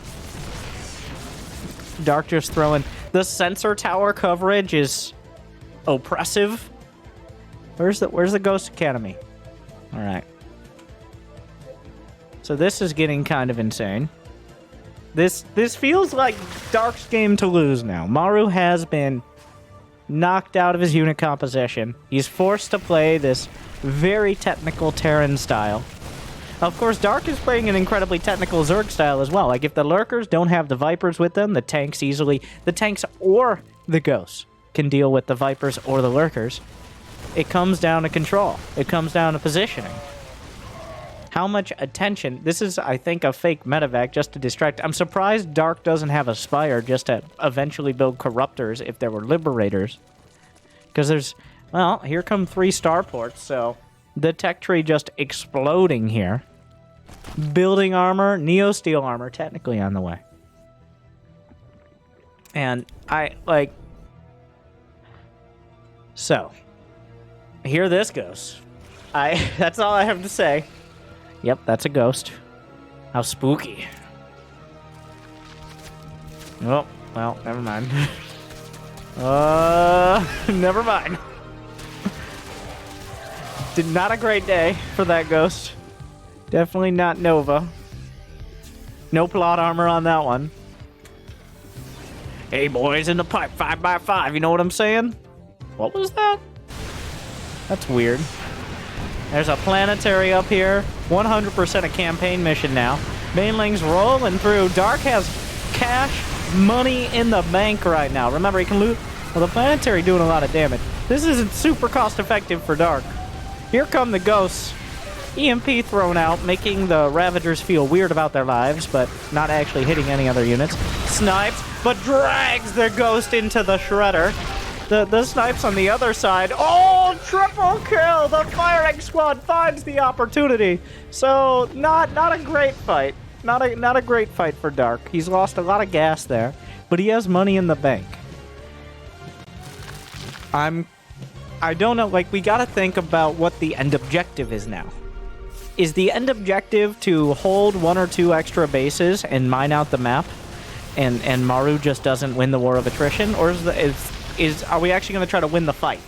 Dark just throwing... The sensor tower coverage is oppressive. Where's the Ghost Academy? Alright. So this is getting kind of insane. This feels like Dark's game to lose now. Maru has been knocked out of his unit composition. He's forced to play this very technical Terran style. Of course, Dark is playing an incredibly technical Zerg style as well. Like, if the Lurkers don't have the Vipers with them, the tanks or the Ghosts can deal with the Vipers or the Lurkers. It comes down to control. It comes down to positioning. How much attention... This is, I think, a fake Medevac just to distract. I'm surprised Dark doesn't have a Spire just to eventually build Corruptors if there were Liberators. Because there's... Well, here come 3 starports, so... The tech tree just exploding here. Building armor, Neo Steel armor, technically on the way. And So, here this goes. That's all I have to say. Yep, that's a ghost. How spooky. Oh, well, never mind. Never mind. Not a great day for that ghost. Definitely not Nova. No plot armor on that one. Hey, boys, in the pipe, 5x5. You know what I'm saying? What was that? That's weird. There's a planetary up here. 100% a campaign mission now. Baneling's rolling through. Dark has cash money in the bank right now. Remember, he can loot. Well, the planetary doing a lot of damage. This isn't super cost-effective for Dark. Here come the ghosts. EMP thrown out, making the Ravagers feel weird about their lives, but not actually hitting any other units. Snipes, but drags the ghost into the shredder. The snipes on the other side. Oh, triple kill! The firing squad finds the opportunity. So, not a great fight. Not a great fight for Dark. He's lost a lot of gas there, but he has money in the bank. I don't know, like, we gotta think about what the end objective is now. Is the end objective to hold 1 or 2 extra bases and mine out the map, and Maru just doesn't win the war of attrition, or are we actually going to try to win the fight?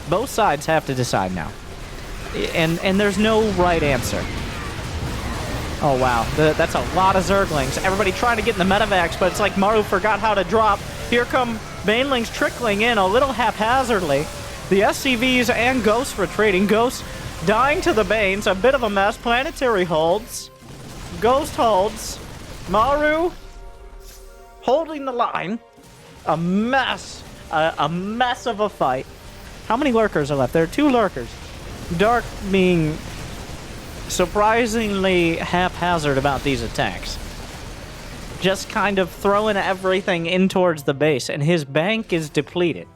Both sides have to decide now, and there's no right answer. Oh wow, that's a lot of Zerglings. Everybody trying to get in the Medevacs, but it's like Maru forgot how to drop. Here come Banelings trickling in a little haphazardly. The SCVs and Ghosts retreating. Ghosts dying to the Banes, a bit of a mess. Planetary holds. Ghost holds. Maru holding the line. A mess. A mess of a fight. How many lurkers are left? There are 2 lurkers. Dark being surprisingly haphazard about these attacks. Just kind of throwing everything in towards the base, and his bank is depleted.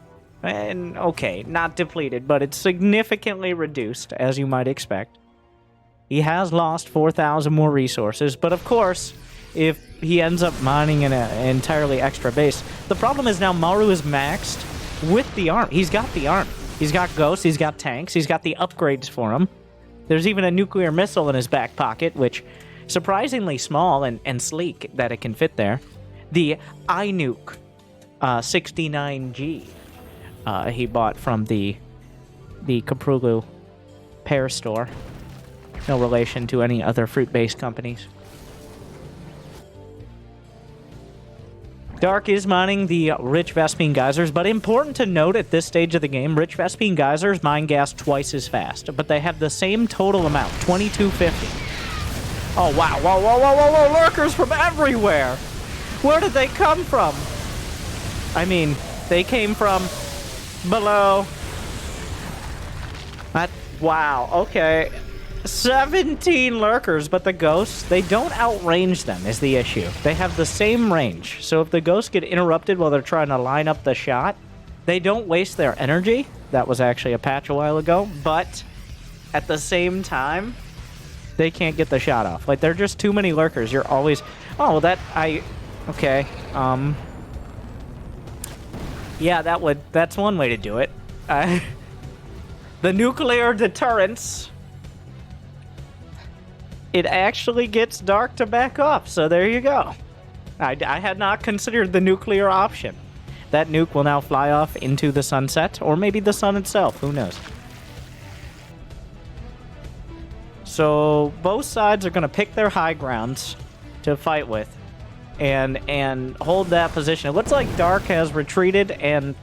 And, okay, not depleted, but it's significantly reduced, as you might expect. He has lost 4,000 more resources, but of course, if he ends up mining an entirely extra base, the problem is now Maru is maxed with the arm. He's got the arm. He's got ghosts, he's got tanks, he's got the upgrades for him. There's even a nuclear missile in his back pocket, which surprisingly small and sleek that it can fit there. The iNuke 69G. He bought from the Kaprulu Pear Store. No relation to any other fruit-based companies. Dark is mining the rich Vespene geysers, but important to note at this stage of the game, rich Vespene geysers mine gas twice as fast, but they have the same total amount, 2250. Oh wow, whoa, lurkers from everywhere! Where did they come from? I mean, they came from below. Wow, okay. 17 lurkers, but the ghosts, they don't outrange them is the issue. They have the same range. So if the ghosts get interrupted while they're trying to line up the shot, they don't waste their energy. That was actually a patch a while ago, but at the same time, they can't get the shot off. Like, there are just too many lurkers. You're always... Oh, okay. Yeah, that's one way to do it. The nuclear deterrence... It actually gets Dark to back off, so there you go. I had not considered the nuclear option. That nuke will now fly off into the sunset, or maybe the sun itself, who knows. So both sides are going to pick their high grounds to fight with and hold that position. It looks like Dark has retreated and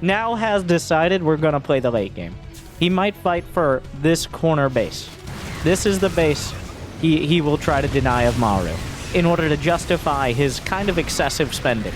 now has decided we're going to play the late game. He might fight for this corner base. This is the base he will try to deny of Maru in order to justify his kind of excessive spending.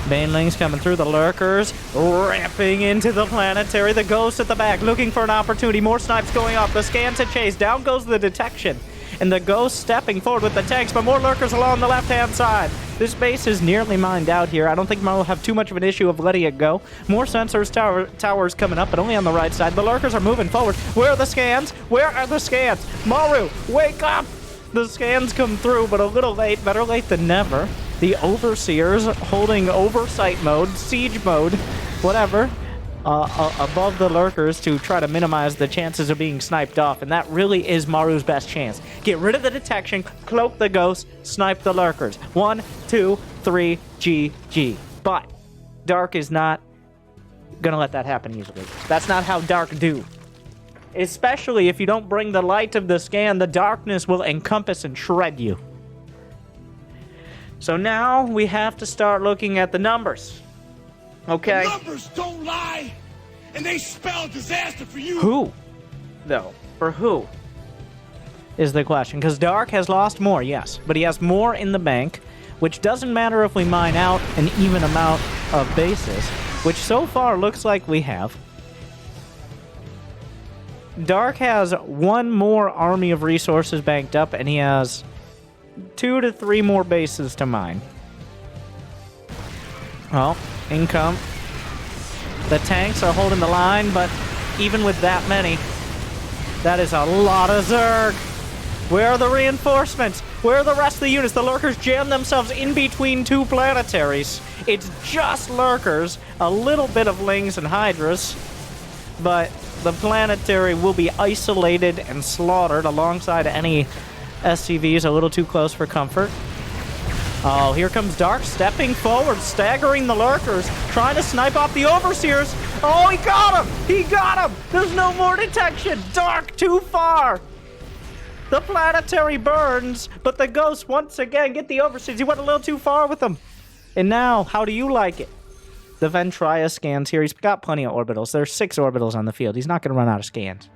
Banelings coming through, the lurkers ramping into the planetary. The ghost at the back looking for an opportunity. More snipes going off. The scan to chase. Down goes the detection. And the ghost stepping forward with the tanks, but more lurkers along the left-hand side. This base is nearly mined out here. I don't think Maru will have too much of an issue of letting it go. More sensors, towers coming up, but only on the right side. The lurkers are moving forward. Where are the scans? Where are the scans? Maru, wake up! The scans come through, but a little late. Better late than never. The overseers holding oversight mode, siege mode, whatever, above the lurkers to try to minimize the chances of being sniped off, and that really is Maru's best chance. Get rid of the detection, cloak the ghosts, snipe the lurkers. 1, 2, 3, GG. But Dark is not gonna let that happen easily. That's not how Dark do. Especially if you don't bring the light of the scan, the darkness will encompass and shred you. So now we have to start looking at the numbers. Okay? The numbers don't lie, and they spell disaster for you. Who? Though. For who? Is the question. Because Dark has lost more, yes. But he has more in the bank, which doesn't matter if we mine out an even amount of bases, which so far looks like we have. Dark has one more army of resources banked up, and he has 2 to 3 more bases to mine. Well, income. The tanks are holding the line, but even with that many, that is a lot of Zerg. Where are the reinforcements? Where are the rest of the units? The lurkers jam themselves in between 2 planetaries. It's just lurkers, a little bit of lings and hydras, but the planetary will be isolated and slaughtered alongside any SCVs a little too close for comfort. Oh, here comes Dark stepping forward, staggering the lurkers, trying to snipe off the overseers. Oh, he got him! He got him! There's no more detection! Dark too far! The planetary burns, but the ghosts once again get the overseers. He went a little too far with them. And now, how do you like it? The Ventria scans here. He's got plenty of orbitals. There's 6 orbitals on the field. He's not going to run out of scans.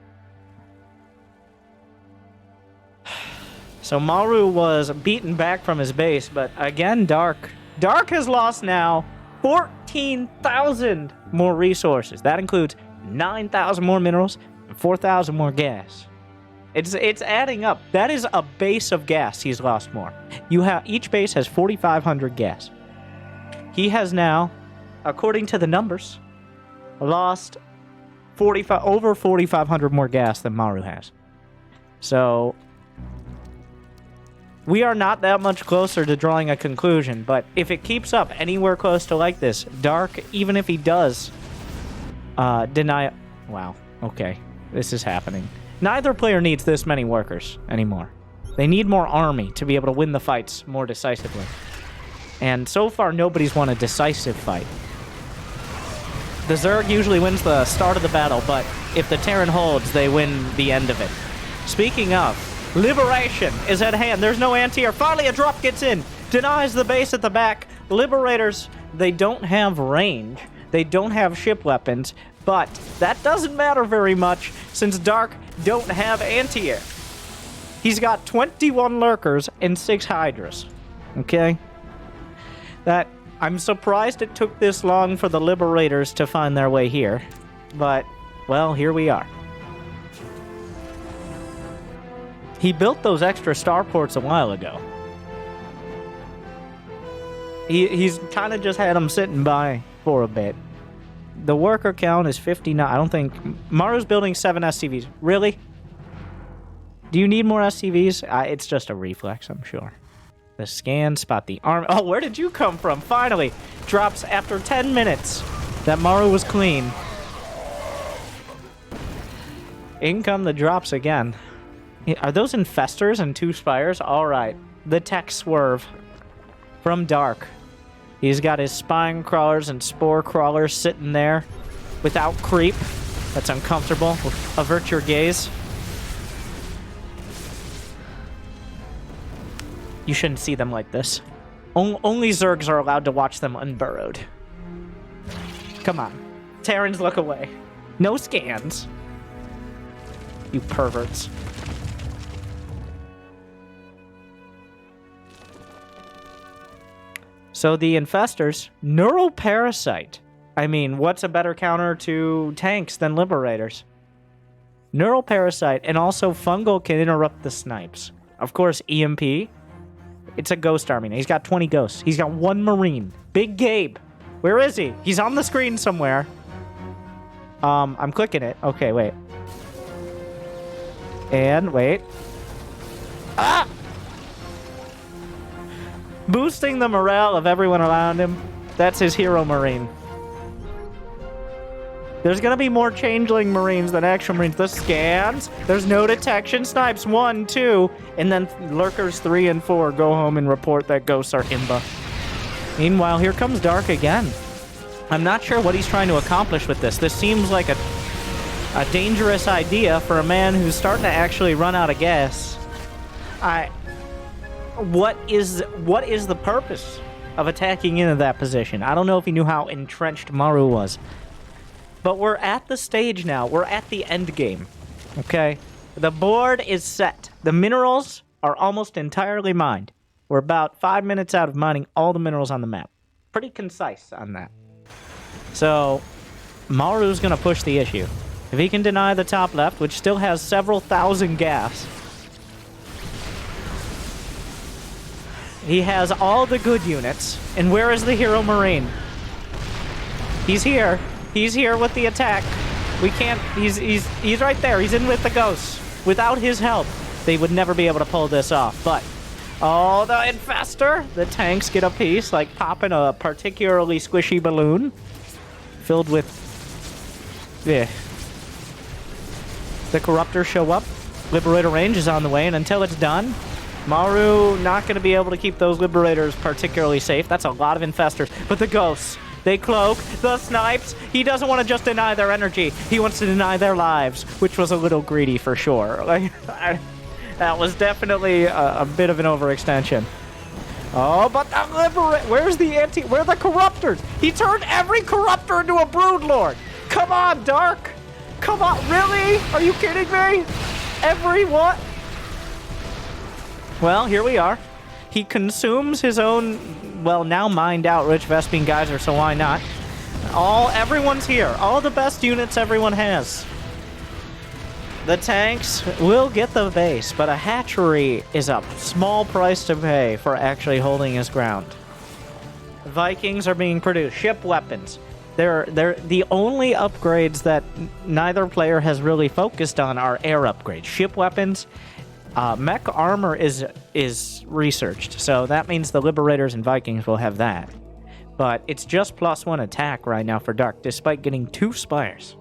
So Maru was beaten back from his base, but again, Dark has lost now 14,000 more resources. That includes 9,000 more minerals and 4,000 more gas. It's adding up. That is a base of gas he's lost more. Each base has 4,500 gas. He has now, according to the numbers, lost over 4,500 more gas than Maru has. So we are not that much closer to drawing a conclusion, but if it keeps up anywhere close to like this, Dark, even if he does deny... Wow, okay, this is happening. Neither player needs this many workers anymore. They need more army to be able to win the fights more decisively. And so far, nobody's won a decisive fight. The Zerg usually wins the start of the battle, but if the Terran holds, they win the end of it. Speaking of, Liberation is at hand. There's no anti-air. Finally, a drop gets in. Denies the base at the back. Liberators, they don't have range. They don't have ship weapons, but that doesn't matter very much since Dark don't have anti-air. He's got 21 lurkers and 6 hydras. Okay? I'm surprised it took this long for the Liberators to find their way here. But, well, here we are. He built those extra starports a while ago. He's kind of just had them sitting by for a bit. The worker count is 59. I don't think... Maru's building 7 SCVs. Really? Do you need more SCVs? It's just a reflex, I'm sure. The scan, spot the arm. Oh, where did you come from? Finally. Drops after 10 minutes. That Maru was clean. In come the drops again. Are those infestors and 2 spires? Alright. The tech swerve. From Dark. He's got his spine crawlers and spore crawlers sitting there without creep. That's uncomfortable. Avert your gaze. You shouldn't see them like this. Only Zergs are allowed to watch them unburrowed. Come on. Terrans, look away. No scans. You perverts. So the infestors, neural parasite. I mean, what's a better counter to tanks than liberators? Neural parasite, and also fungal can interrupt the snipes. Of course, EMP. It's a ghost army. He's got 20 ghosts. He's got 1 marine. Big Gabe. Where is he? He's on the screen somewhere. I'm clicking it. Okay, wait. And wait. Ah! Boosting the morale of everyone around him. That's his hero marine. There's gonna be more changeling marines than actual marines. The scans. There's no detection. Snipes 1, 2, and then lurkers 3 and 4 go home and report that ghosts are imba. Meanwhile, here comes Dark again. I'm not sure what he's trying to accomplish with this. This seems like a dangerous idea for a man who's starting to actually run out of gas. What is the purpose of attacking into that position? I don't know if he knew how entrenched Maru was. But we're at the stage now. We're at the end game. Okay? The board is set. The minerals are almost entirely mined. We're about 5 minutes out of mining all the minerals on the map. Pretty concise on that. So, Maru's gonna push the issue. If he can deny the top left, which still has several thousand gas, he has all the good units. And where is the hero Marine? He's here. He's here with the attack. We can't... He's right there. He's in with the ghosts. Without his help, they would never be able to pull this off. But, oh, the infestor. The tanks get a piece, like popping a particularly squishy balloon filled with... Yeah. The Corruptors show up. Liberator range is on the way, and until it's done, Maru not going to be able to keep those Liberators particularly safe. That's a lot of infestors. But the ghosts... They cloak, the snipes. He doesn't want to just deny their energy. He wants to deny their lives, which was a little greedy for sure. Like, that was definitely a bit of an overextension. Oh, but the where's the where are the Corruptors? He turned every Corruptor into a Broodlord. Come on, Dark. Come on, really? Are you kidding me? Every what? Well, here we are. He consumes his own, well, now mined out Rich Vespine Geyser, so why not? Everyone's here. All the best units everyone has. The tanks will get the base, but a hatchery is a small price to pay for actually holding his ground. Vikings are being produced. Ship weapons. They're the only upgrades that neither player has really focused on are air upgrades. Ship weapons. Mech armor is researched, so that means the Liberators and Vikings will have that. But it's just +1 attack right now for Dark, despite getting 2 Spires.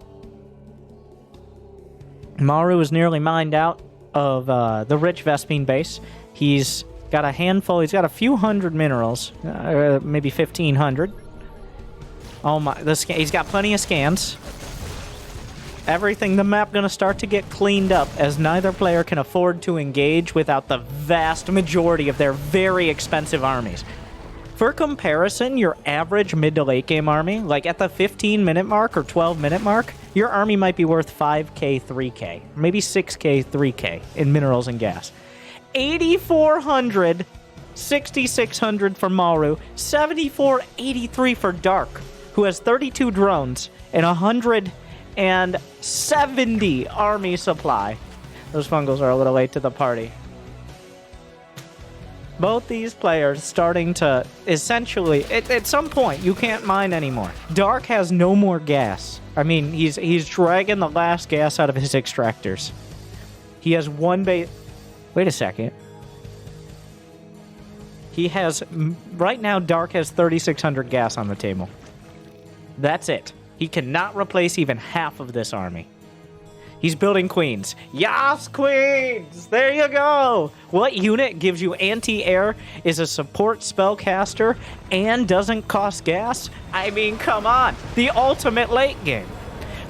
Maru is nearly mined out of the rich Vespine base. He's got a handful, he's got a few hundred minerals, maybe 1,500. Oh my, he's got plenty of scans. Everything, the map gonna start to get cleaned up as neither player can afford to engage without the vast majority of their very expensive armies. For comparison, your average mid to late game army, like at the 15-minute mark or 12-minute mark, your army might be worth 5k, 3k, maybe 6k, 3k in minerals and gas. 8,400, 6,600 for Maru, 7,483 for Dark, who has 32 drones and 170 army supply. Those fungals are a little late to the party. Both these players starting to essentially, at some point, you can't mine anymore. Dark has no more gas. I mean, he's dragging the last gas out of his extractors. He has one base. Wait a second. He has, right now, Dark has 3,600 gas on the table. That's it. He cannot replace even half of this army. He's building queens. Yas, queens! There you go! What unit gives you anti-air, is a support spellcaster, and doesn't cost gas? I mean, come on. The ultimate late game.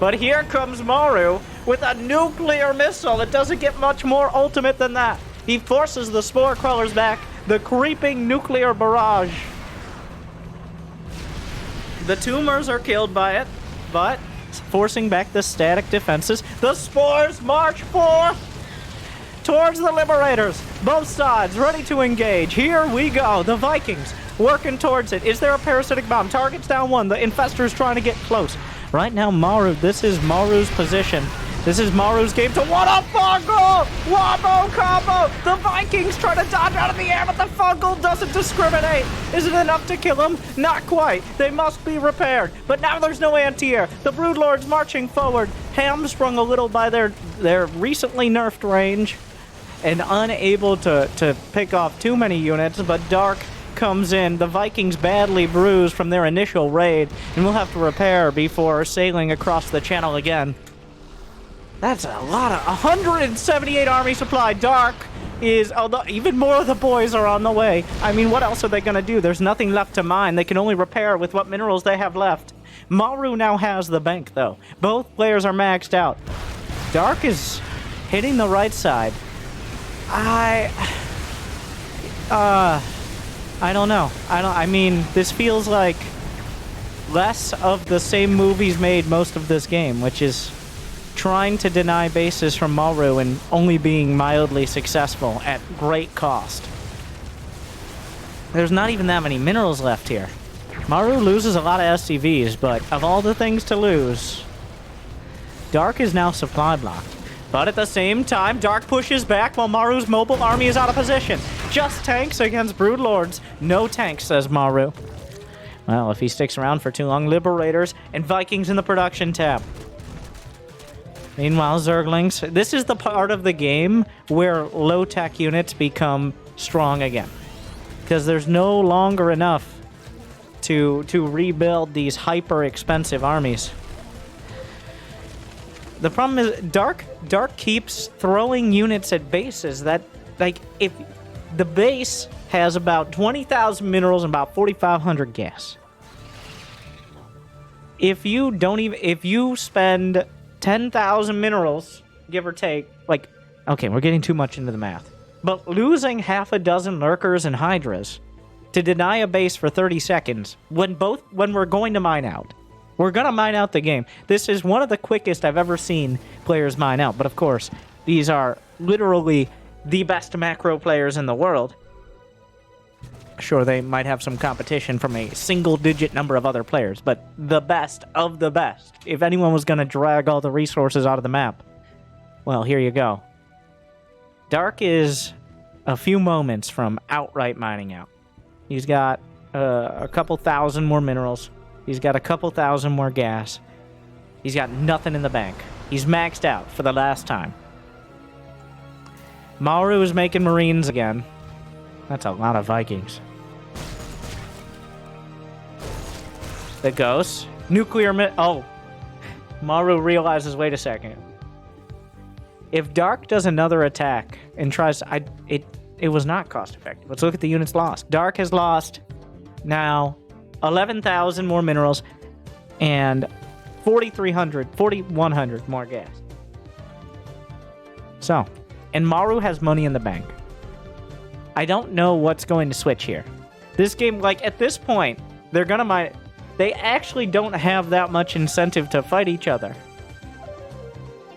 But here comes Maru with a nuclear missile that doesn't get much more ultimate than that. He forces the spore crawlers back, the creeping nuclear barrage. The tumors are killed by it, but forcing back the static defenses. The spores march forth towards the Liberators. Both sides ready to engage. Here we go. The Vikings working towards it. Is there a parasitic bomb? Target's down 1. The infestor is trying to get close. Right now, Maru, this is Maru's position. This is Maru's game to what a fungal! Wombo combo! The Vikings try to dodge out of the air, but the fungal doesn't discriminate. Is it enough to kill them? Not quite. They must be repaired. But now there's no anti-air. The Broodlords marching forward, hamstrung a little by their recently nerfed range, and unable to pick off too many units, but Dark comes in. The Vikings badly bruised from their initial raid, and will have to repair before sailing across the channel again. That's a lot of 178 army supply. Dark is, although even more of the boys are on the way. I mean, what else are they going to do? There's nothing left to mine. They can only repair with what minerals they have left. Maru now has the bank, though. Both players are maxed out. Dark is hitting the right side. I don't know. I mean, this feels like less of the same movies made most of this game, which is trying to deny bases from Maru and only being mildly successful at great cost. There's not even that many minerals left here. Maru loses a lot of SCVs, but of all the things to lose, Dark is now supply blocked. But at the same time, Dark pushes back while Maru's mobile army is out of position. Just tanks against Broodlords. No tanks, says Maru. Well, if he sticks around for too long, Liberators and Vikings in the production tab. Meanwhile, Zerglings. This is the part of the game where low-tech units become strong again. Because there's no longer enough to rebuild these hyper-expensive armies. The problem is Dark keeps throwing units at bases that, like, if the base has about 20,000 minerals and about 4,500 gas. If you spend 10,000 minerals, give or take, like, okay, we're getting too much into the math, but losing half a dozen lurkers and hydras to deny a base for 30 seconds when we're going to mine out. We're going to mine out the game. This is one of the quickest I've ever seen players mine out. But of course, these are literally the best macro players in the world. Sure, they might have some competition from a single-digit number of other players, but the best of the best. If anyone was going to drag all the resources out of the map, well, here you go. Dark is a few moments from outright mining out. He's got a couple thousand more minerals. He's got a couple thousand more gas. He's got nothing in the bank. He's maxed out for the last time. Maru is making Marines again. That's a lot of Vikings. The ghosts. Nuclear oh. Maru realizes, wait a second. If Dark does another attack and tries to... It was not cost effective. Let's look at the units lost. Dark has lost now 11,000 more minerals and 4,100 more gas. So, and Maru has money in the bank. I don't know what's going to switch here. This game, like, at this point, they're gonna mine... They actually don't have that much incentive to fight each other.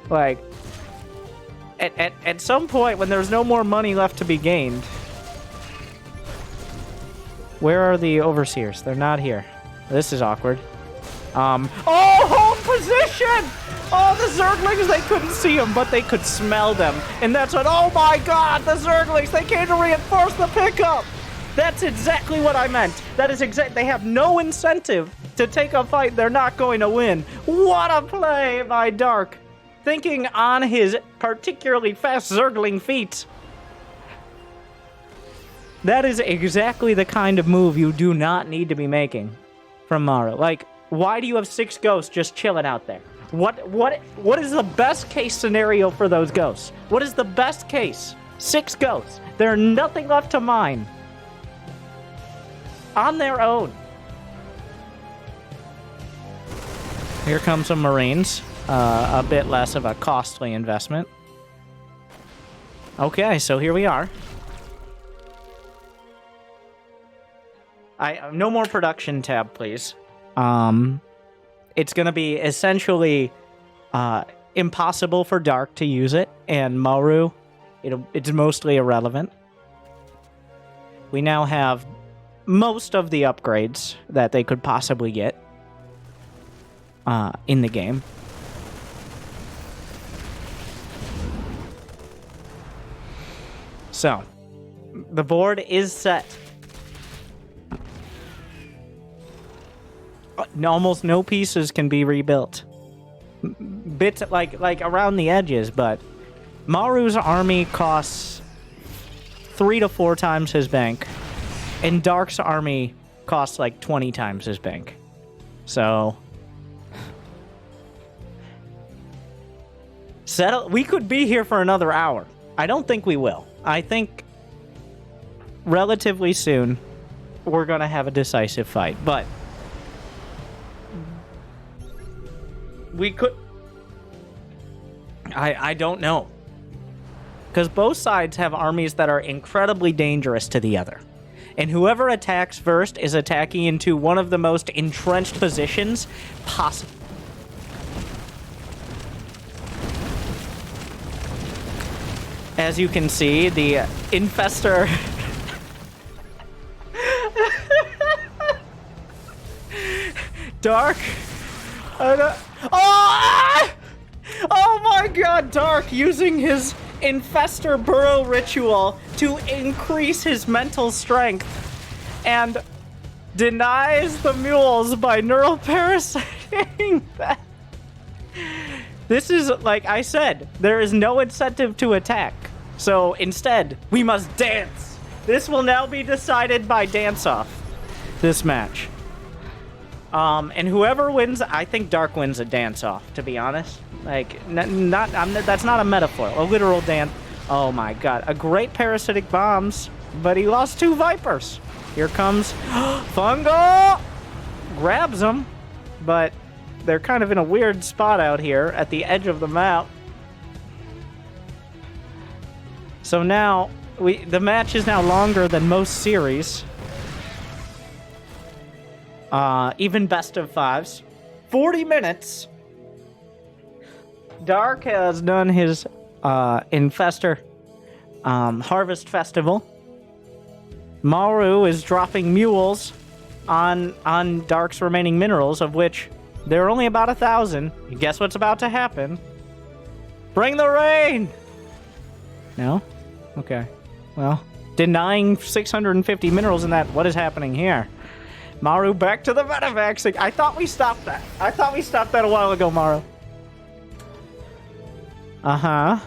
Like... At some point, when there's no more money left to be gained... Where are the overseers? They're not here. This is awkward. Oh, home position! Oh, the Zerglings, they couldn't see them, but they could smell them. And that's what... Oh my god, the Zerglings! They came to reinforce the pickup! That's exactly what I meant. That is exact... They have no incentive to take a fight they're not going to win. What a play by Dark! Thinking on his particularly fast Zergling feet. That is exactly the kind of move you do not need to be making from Maru. Like, why do you have 6 ghosts just chilling out there? What is the best case scenario for those ghosts? What is the best case? 6 ghosts. There's nothing left to mine. On their own. Here come some Marines. A bit less of a costly investment. Okay, so here we are. No more production tab, please. It's going to be essentially impossible for Dark to use it, and Maru, it's mostly irrelevant. We now have most of the upgrades that they could possibly get in the game. So, the board is set. Almost no pieces can be rebuilt. Bits like around the edges, but Maru's army costs 3 to 4 times his bank, and Dark's army costs like 20 times his bank. So, settle. We could be here for another hour. I don't think we will. I think relatively soon we're going to have a decisive fight. But we could... I don't know. Because both sides have armies that are incredibly dangerous to the other. And whoever attacks first is attacking into one of the most entrenched positions possible. As you can see, the infestor... Dark? Oh my god, Dark using his infestor burrow ritual to increase his mental strength and denies the mules by neural parasiting them. This is, like I said, there is no incentive to attack. So instead, we must dance. This will now be decided by dance-off, this match. And whoever wins, I think Dark wins a dance-off, to be honest. Like, that's not a metaphor, a literal dance. Oh my god, a great parasitic bombs, but he lost 2 Vipers. Here comes Fungo! Grabs them, but they're kind of in a weird spot out here at the edge of the map. So now, the match is now longer than most series. Even best of 5s. 40 minutes. Dark has done his infestor harvest festival. Maru is dropping mules on Dark's remaining minerals, of which there are only about 1,000. Guess what's about to happen? Bring the rain! No? Okay. Well, denying 650 minerals in that. What is happening here? Maru back to the Medevac. I thought we stopped that. I thought we stopped that a while ago, Maru. Uh-huh.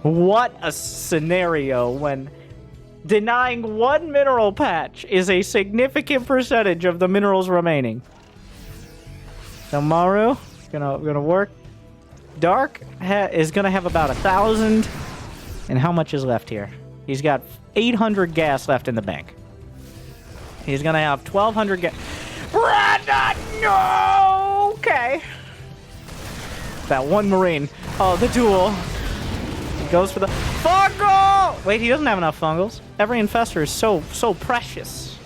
What a scenario when denying 1 mineral patch is a significant percentage of the minerals remaining. So Maru, gonna work. Dark is gonna have about 1,000. And how much is left here? He's got 800 gas left in the bank. He's gonna have 1,200 gas. Brandon, no! Okay. That one Marine. Oh, the duel. He goes for the fungal! Wait, he doesn't have enough fungals. Every infestor is so precious.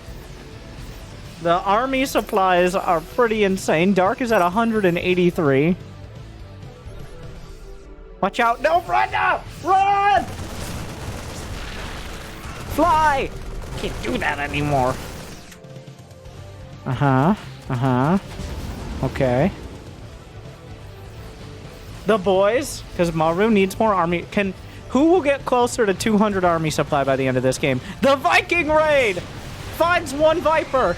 The army supplies are pretty insane. Dark is at 183. Watch out. No, Brenda! Run! Fly! Can't do that anymore. Okay. The boys, because Maru needs more army. Who will get closer to 200 army supply by the end of this game? The Viking raid finds 1 Viper.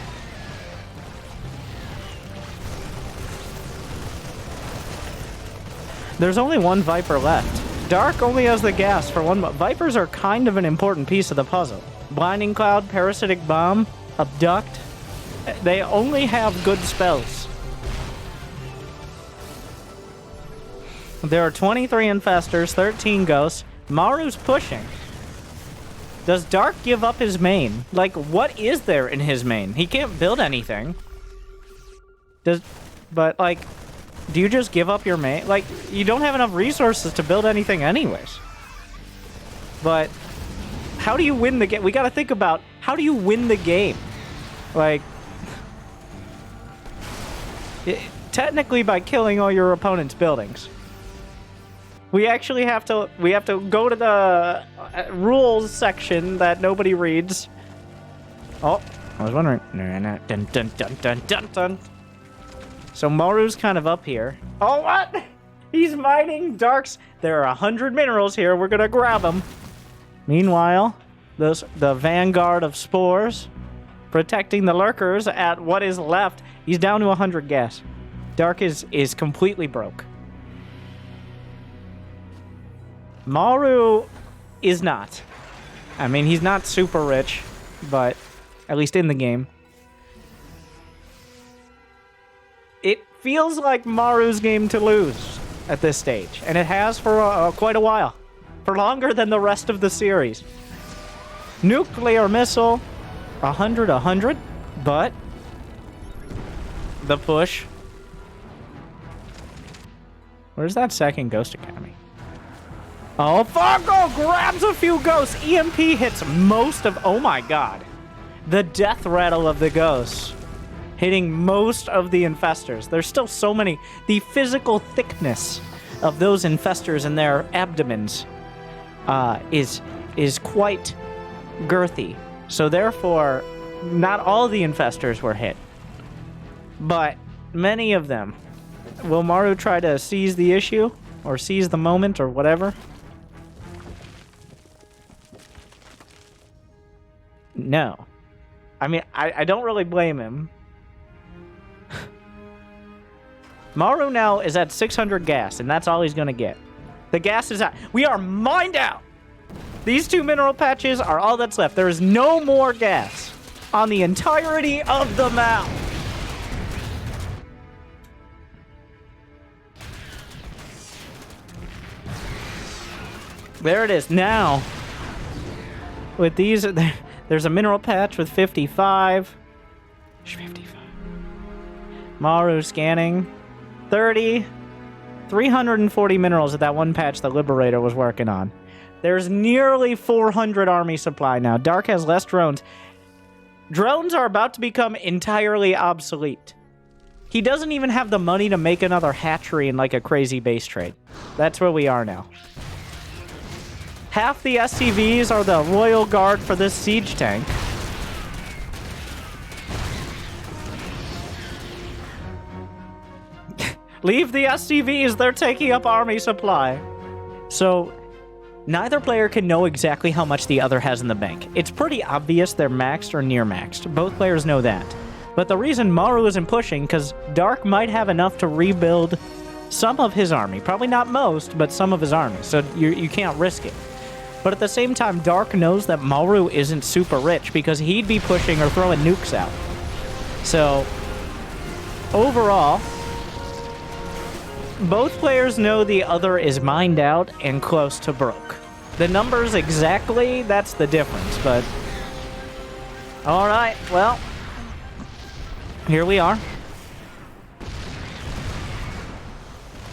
There's only 1 Viper left. Dark only has the gas for 1. Vipers are kind of an important piece of the puzzle. Blinding Cloud, Parasitic Bomb, Abduct. They only have good spells. There are 23 infestors, 13 ghosts. Maru's pushing. Does Dark give up his main? Like, what is there in his main? He can't build anything. But, like, do you just give up your main? Like, you don't have enough resources to build anything anyways. But how do you win the game? We gotta think about, how do you win the game? Like, technically by killing all your opponent's buildings. We actually have to go to the rules section that nobody reads. Oh, I was wondering. Dun, dun, dun, dun, dun, dun. So Maru's kind of up here. Oh, what? He's mining Dark's. There are 100 minerals here. We're gonna grab them. Meanwhile, the vanguard of spores protecting the lurkers at what is left. He's down to 100 gas. Dark is completely broke. Maru is not. I mean, he's not super rich, but at least in the game. It feels like Maru's game to lose at this stage, and it has for quite a while. For longer than the rest of the series. Nuclear missile, 100, but the push Where's that second Ghost Academy? Oh, Funko grabs a few ghosts. EMP hits most of... Oh my god. The death rattle of the ghosts. Hitting most of the infestors. There's still so many. The physical thickness of those infestors and their abdomens is quite girthy. So therefore, not all the infestors were hit. But many of them. Will Maru try to seize the issue? Or seize the moment, or whatever? No. I mean, I don't really blame him. Maru now is at 600 gas, and that's all he's going to get. The gas is out. We are mined out! These 2 mineral patches are all that's left. There is no more gas on the entirety of the map. There it is. Now, with these, there's a mineral patch with 55. 55. Maru scanning. 30. 340 minerals at that one patch the Liberator was working on. There's nearly 400 army supply now. Dark has less drones. Drones are about to become entirely obsolete. He doesn't even have the money to make another hatchery in like a crazy base trade. That's where we are now. Half the SCVs are the Royal Guard for this siege tank. Leave the SCVs, they're taking up army supply. So, neither player can know exactly how much the other has in the bank. It's pretty obvious they're maxed or near maxed. Both players know that. But the reason Maru isn't pushing, because Dark might have enough to rebuild some of his army. Probably not most, but some of his army. So you can't risk it. But at the same time, Dark knows that Maru isn't super rich because he'd be pushing or throwing nukes out. So, overall, both players know the other is mined out and close to broke. The numbers exactly, that's the difference, but... Alright, well, here we are.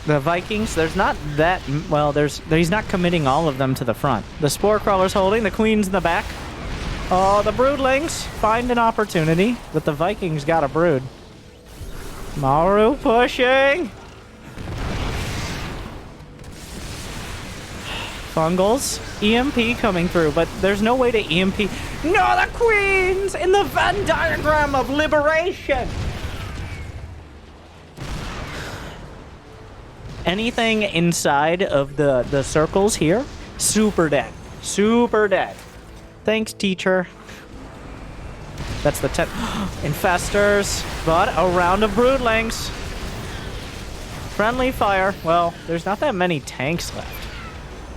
The Vikings, there's not that... Well, he's not committing all of them to the front. The Spore Crawler's holding, the Queen's in the back. Oh, the Broodlings find an opportunity, but the Vikings got a brood. Maru pushing! Fungals, EMP coming through, but there's no way to EMP. No, the Queen's in the Venn diagram of liberation! Anything inside of the circles here, super dead. Super dead. Thanks, teacher. That's the 10. Infestors, but a round of Broodlings. Friendly fire. Well, there's not that many tanks left.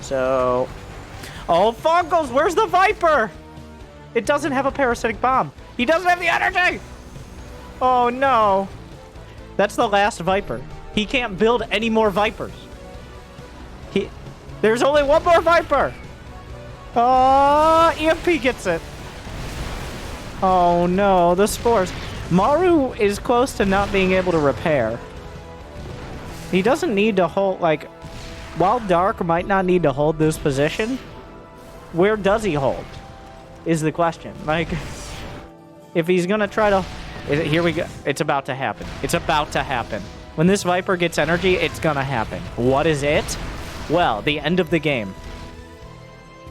So... Oh, Fungals, where's the Viper? It doesn't have a parasitic bomb. He doesn't have the energy! Oh, no. That's the last Viper. He can't build any more Vipers. There's only one more Viper! Oh, EMP gets it. Oh, no, the spores. Maru is close to not being able to repair. He doesn't need to hold, like... While Dark might not need to hold this position, where does he hold? Is the question. Like, if he's gonna try to... Here we go. It's about to happen. It's about to happen. When this Viper gets energy, it's gonna happen. What is it? Well, the end of the game.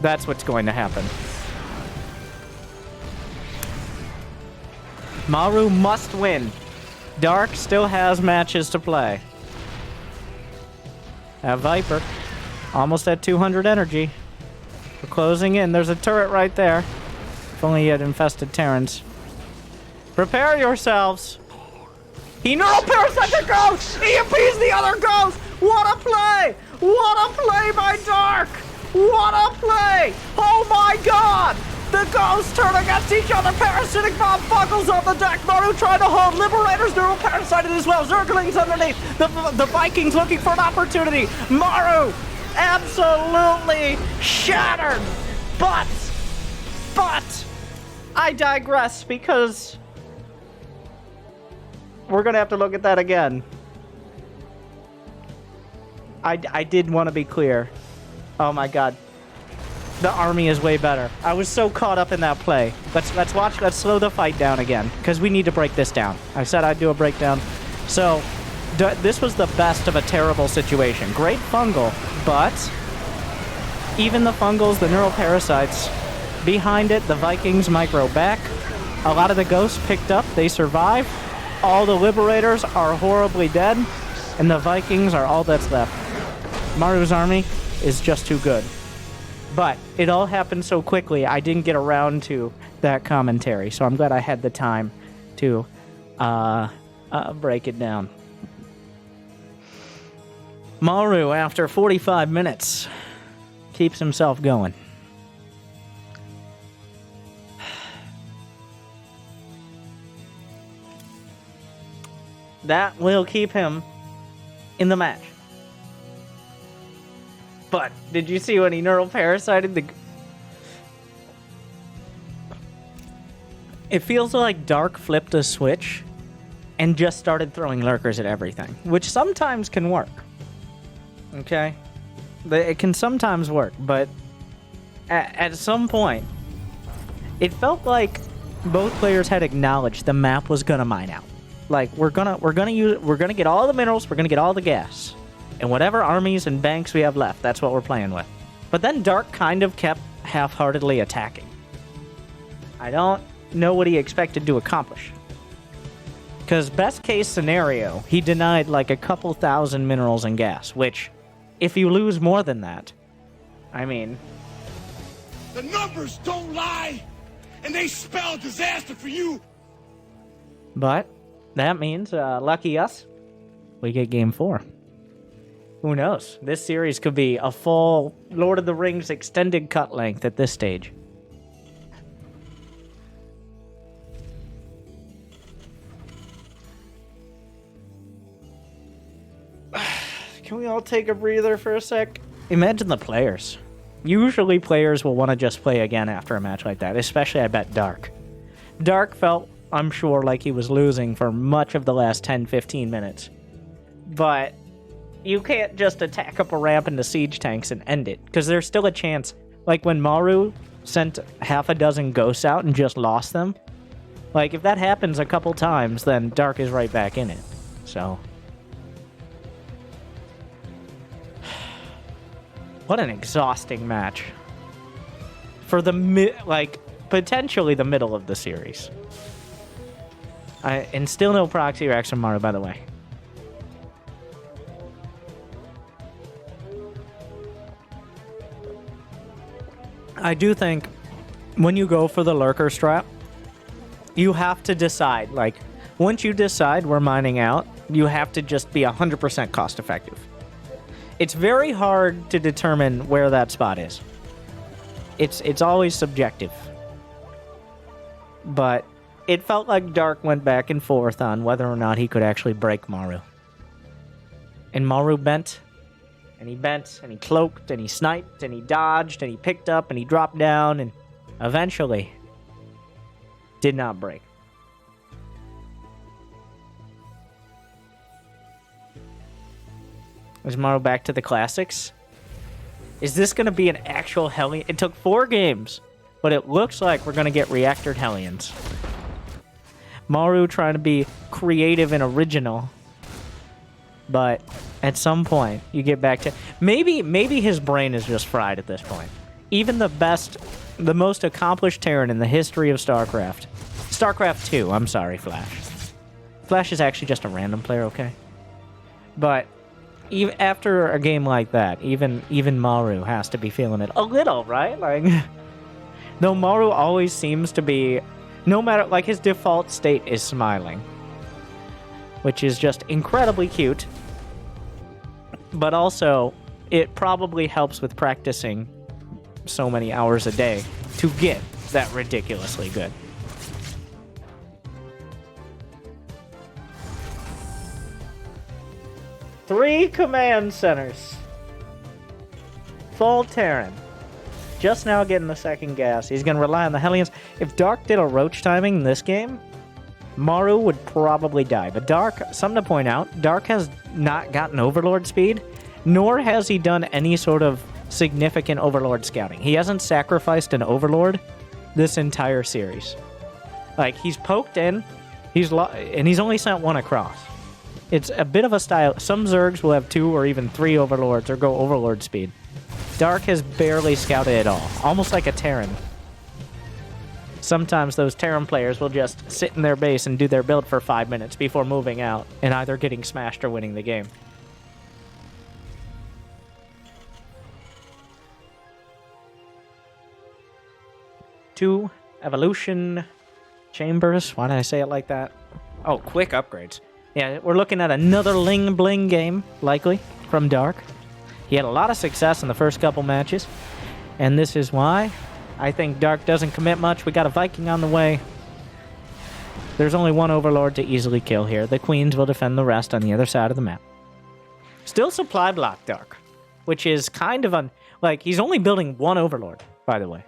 That's what's going to happen. Maru must win. Dark still has matches to play. That Viper. Almost at 200 energy. We're closing in. There's a turret right there. If only he had infested Terrans. Prepare yourselves. He neuroparasites the ghost! EMP's the other ghost! What a play! What a play by Dark! What a play! Oh my god! The ghosts turn against each other! Parasitic bomb buckles on the deck! Maru trying to hold! Liberators neuroparasited as well! Zerglings underneath! The Vikings looking for an opportunity! Maru! Absolutely shattered! But I digress because... We're gonna have to look at that again. I did want to be clear. Oh my god. The army is way better. I was so caught up in that play. Let's slow the fight down again, because we need to break this down. I said I'd do a breakdown. So, this was the best of a terrible situation. Great fungal, but even the fungals, the neural parasites, behind it, the Vikings micro back. A lot of the ghosts picked up, they survive. All the liberators are horribly dead, and the Vikings are all that's left. Maru's army is just too good. But it all happened so quickly, I didn't get around to that commentary, so I'm glad I had the time to break it down. Maru, after 45 minutes, keeps himself going. That will keep him in the match. But did you see when he neural parasited the... It feels like Dark flipped a switch and just started throwing lurkers at everything, which sometimes can work. Okay? It can sometimes work, but at some point, it felt like both players had acknowledged the map was gonna mine out. Like, we're gonna get all the minerals, we're gonna get all the gas. And whatever armies and banks we have left, that's what we're playing with. But then Dark kind of kept half-heartedly attacking. I don't know what he expected to accomplish. Because best case scenario, he denied like a couple thousand minerals and gas, which, if you lose more than that, I mean... The numbers don't lie, and they spell disaster for you. But that means, lucky us, we get Game 4. Who knows? This series could be a full Lord of the Rings extended cut length at this stage. Can we all take a breather for a sec? Imagine the players. Usually players will want to just play again after a match like that, especially I bet Dark. Dark felt, I'm sure, like he was losing for much of the last 10-15 minutes. But you can't just attack up a ramp into siege tanks and end it, because there's still a chance. Like when Maru sent half a dozen ghosts out and just lost them. Like, if that happens a couple times, then Dark is right back in it. So... what an exhausting match. For the, potentially the middle of the series. And still no proxy racks from Maru, by the way. I do think when you go for the lurker strat, you have to decide, like, once you decide we're mining out, you have to just be 100% cost effective. It's very hard to determine where that spot is. It's always subjective. But it felt like Dark went back and forth on whether or not he could actually break Maru. And Maru bent. And he bent, and he cloaked, and he sniped, and he dodged, and he picked up, and he dropped down, and eventually did not break. Is Maru back to the classics? Is this going to be an actual Hellion? It took 4 games, but it looks like we're going to get reactored Hellions. Maru trying to be creative and original. But at some point, you get back to... Maybe his brain is just fried at this point. Even the most accomplished Terran in the history of StarCraft. StarCraft 2, I'm sorry, Flash. Flash is actually just a random player, okay? But even after a game like that, even Maru has to be feeling it a little, right? Like, though Maru always seems to be... No matter... Like, his default state is smiling. Which is just incredibly cute. But also, it probably helps with practicing so many hours a day to get that ridiculously good. Three command centers. Full Terran. Just now getting the second gas. He's going to rely on the Hellions. If Dark did a roach timing in this game, Maru would probably die. But Dark, something to point out, Dark has not gotten Overlord speed, nor has he done any sort of significant Overlord scouting. He hasn't sacrificed an Overlord this entire series. Like, he's poked in, and he's only sent one across. It's a bit of a style. Some Zergs will have 2 or even 3 Overlords or go Overlord speed. Dark has barely scouted at all, almost like a Terran. Sometimes those Terran players will just sit in their base and do their build for 5 minutes before moving out and either getting smashed or winning the game. Two evolution chambers. Why did I say it like that? Oh, quick upgrades. Yeah, we're looking at another Ling Bling game, likely, from Dark. He had a lot of success in the first couple matches, and this is why I think Dark doesn't commit much. We got a Viking on the way. There's only one Overlord to easily kill here. The Queens will defend the rest on the other side of the map. Still supply block Dark, which is kind of like, he's only building one Overlord, by the way.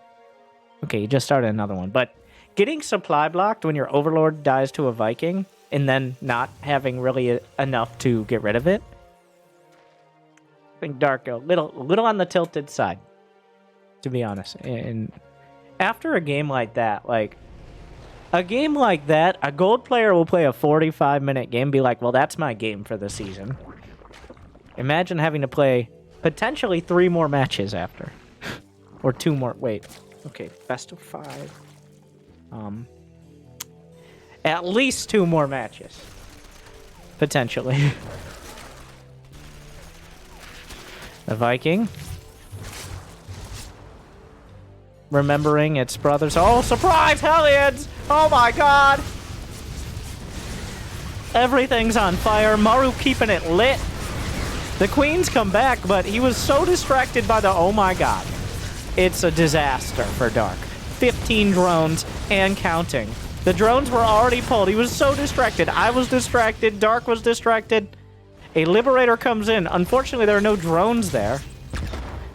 Okay, he just started another one, but getting supply blocked when your Overlord dies to a Viking and then not having really enough to get rid of it, I think Dark a little on the tilted side, to be honest. And after a game like that, a gold player will play a 45-minute game, be like, well, that's my game for the season. Imagine having to play potentially 3 more matches after. Or 2 more. Wait. Okay, best of 5. At least 2 more matches. Potentially. The Viking. Remembering its brothers. Oh, surprise, Hellions! Oh my god! Everything's on fire. Maru keeping it lit. The Queens come back, but he was so distracted by the oh my god. It's a disaster for Dark. 15 drones and counting. The drones were already pulled. He was so distracted. I was distracted. Dark was distracted. A Liberator comes in. Unfortunately, there are no drones there.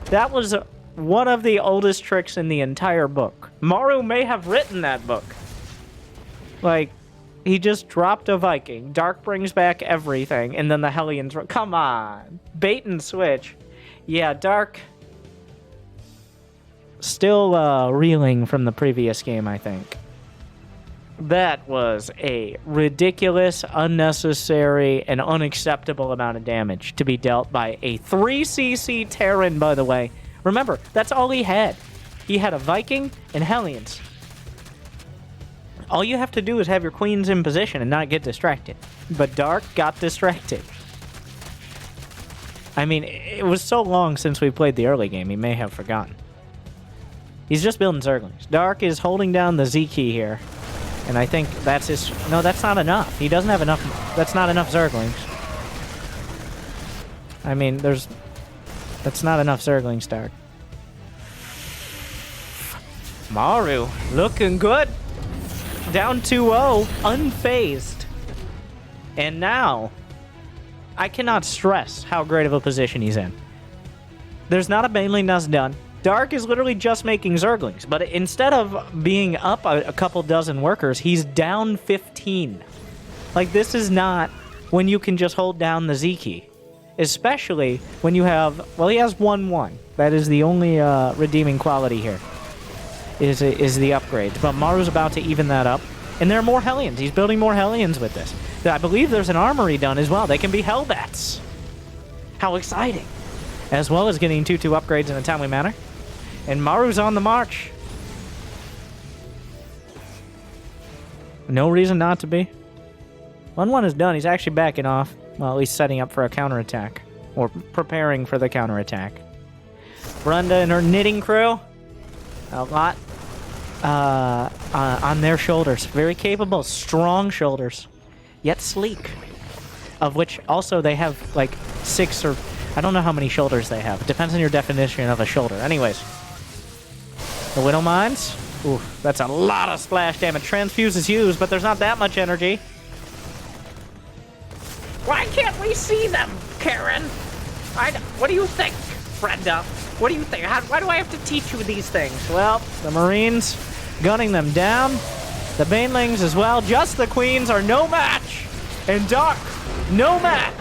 That was one of the oldest tricks in the entire book. Maru may have written that book. Like, he just dropped a Viking. Dark brings back everything, and then the Hellions... Come on. Bait and switch. Yeah, Dark... Still reeling from the previous game, I think. That was a ridiculous, unnecessary, and unacceptable amount of damage to be dealt by a 3cc Terran, by the way. Remember, that's all he had. He had a Viking and Hellions. All you have to do is have your Queens in position and not get distracted. But Dark got distracted. I mean, it was so long since we played the early game, he may have forgotten. He's just building Zerglings. Dark is holding down the Z key here. And I think that's his... No, that's not enough. He doesn't have enough... That's not enough Zerglings. I mean, there's... That's not enough Zerglings, Dark. Maru, looking good. Down 2-0, unfazed. And now, I cannot stress how great of a position he's in. There's not a baneling that's done. Dark is literally just making Zerglings, but instead of being up a couple dozen workers, he's down 15. Like, this is not when you can just hold down the Z key. Especially when you have... Well, he has 1-1. That is the only redeeming quality here. Is the upgrades. But Maru's about to even that up. And there are more Hellions. He's building more Hellions with this. I believe there's an armory done as well. They can be Hellbats. How exciting. As well as getting 2-2 upgrades in a timely manner. And Maru's on the march. No reason not to be. 1-1 is done. He's actually backing off. Well, at least setting up for a counterattack. Or preparing for the counterattack. Brenda and her knitting crew. A lot on their shoulders. Very capable, strong shoulders. Yet sleek. Of which also they have like 6 or... I don't know how many shoulders they have. It depends on your definition of a shoulder. Anyways. The Widow Mines. Ooh, that's a lot of splash damage. Transfuse is used, but there's not that much energy. Why can't we see them, Karen? What do you think, Brenda? What do you think? Why do I have to teach you these things? Well, the Marines gunning them down. The Banelings as well. Just the Queens are no match. And Dark, no match.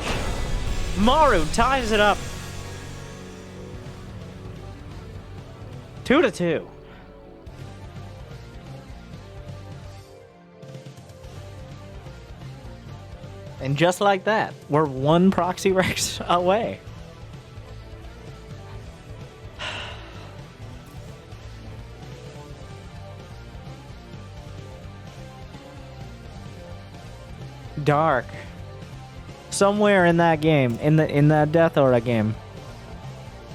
Maru ties it up 2-2. And just like that, we're one proxy Rex away. Dark. Somewhere in that game, in that Death Aura game,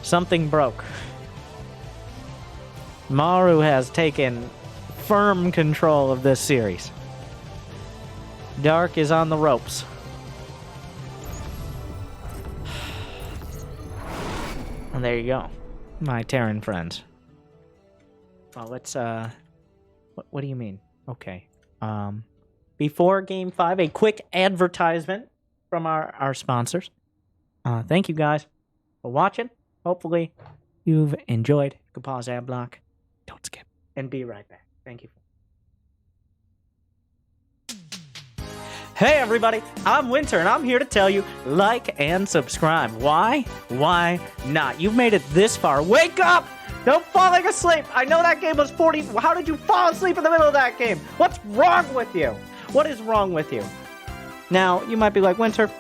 something broke. Maru has taken firm control of this series. Dark is on the ropes. And there you go, my Terran friends. Well, let's what do you mean? Okay. Before Game 5, a quick advertisement from our sponsors. Thank you guys for watching. Hopefully you've enjoyed. You can pause ad block. Don't skip. And be right back. Thank you. Hey everybody, I'm Winter and I'm here to tell you, like and subscribe. Why? Why not? You've made it this far. Wake up! Don't falling asleep! I know that game was 40... How did you fall asleep in the middle of that game? What's wrong with you? What is wrong with you? Now, you might be like, Winter,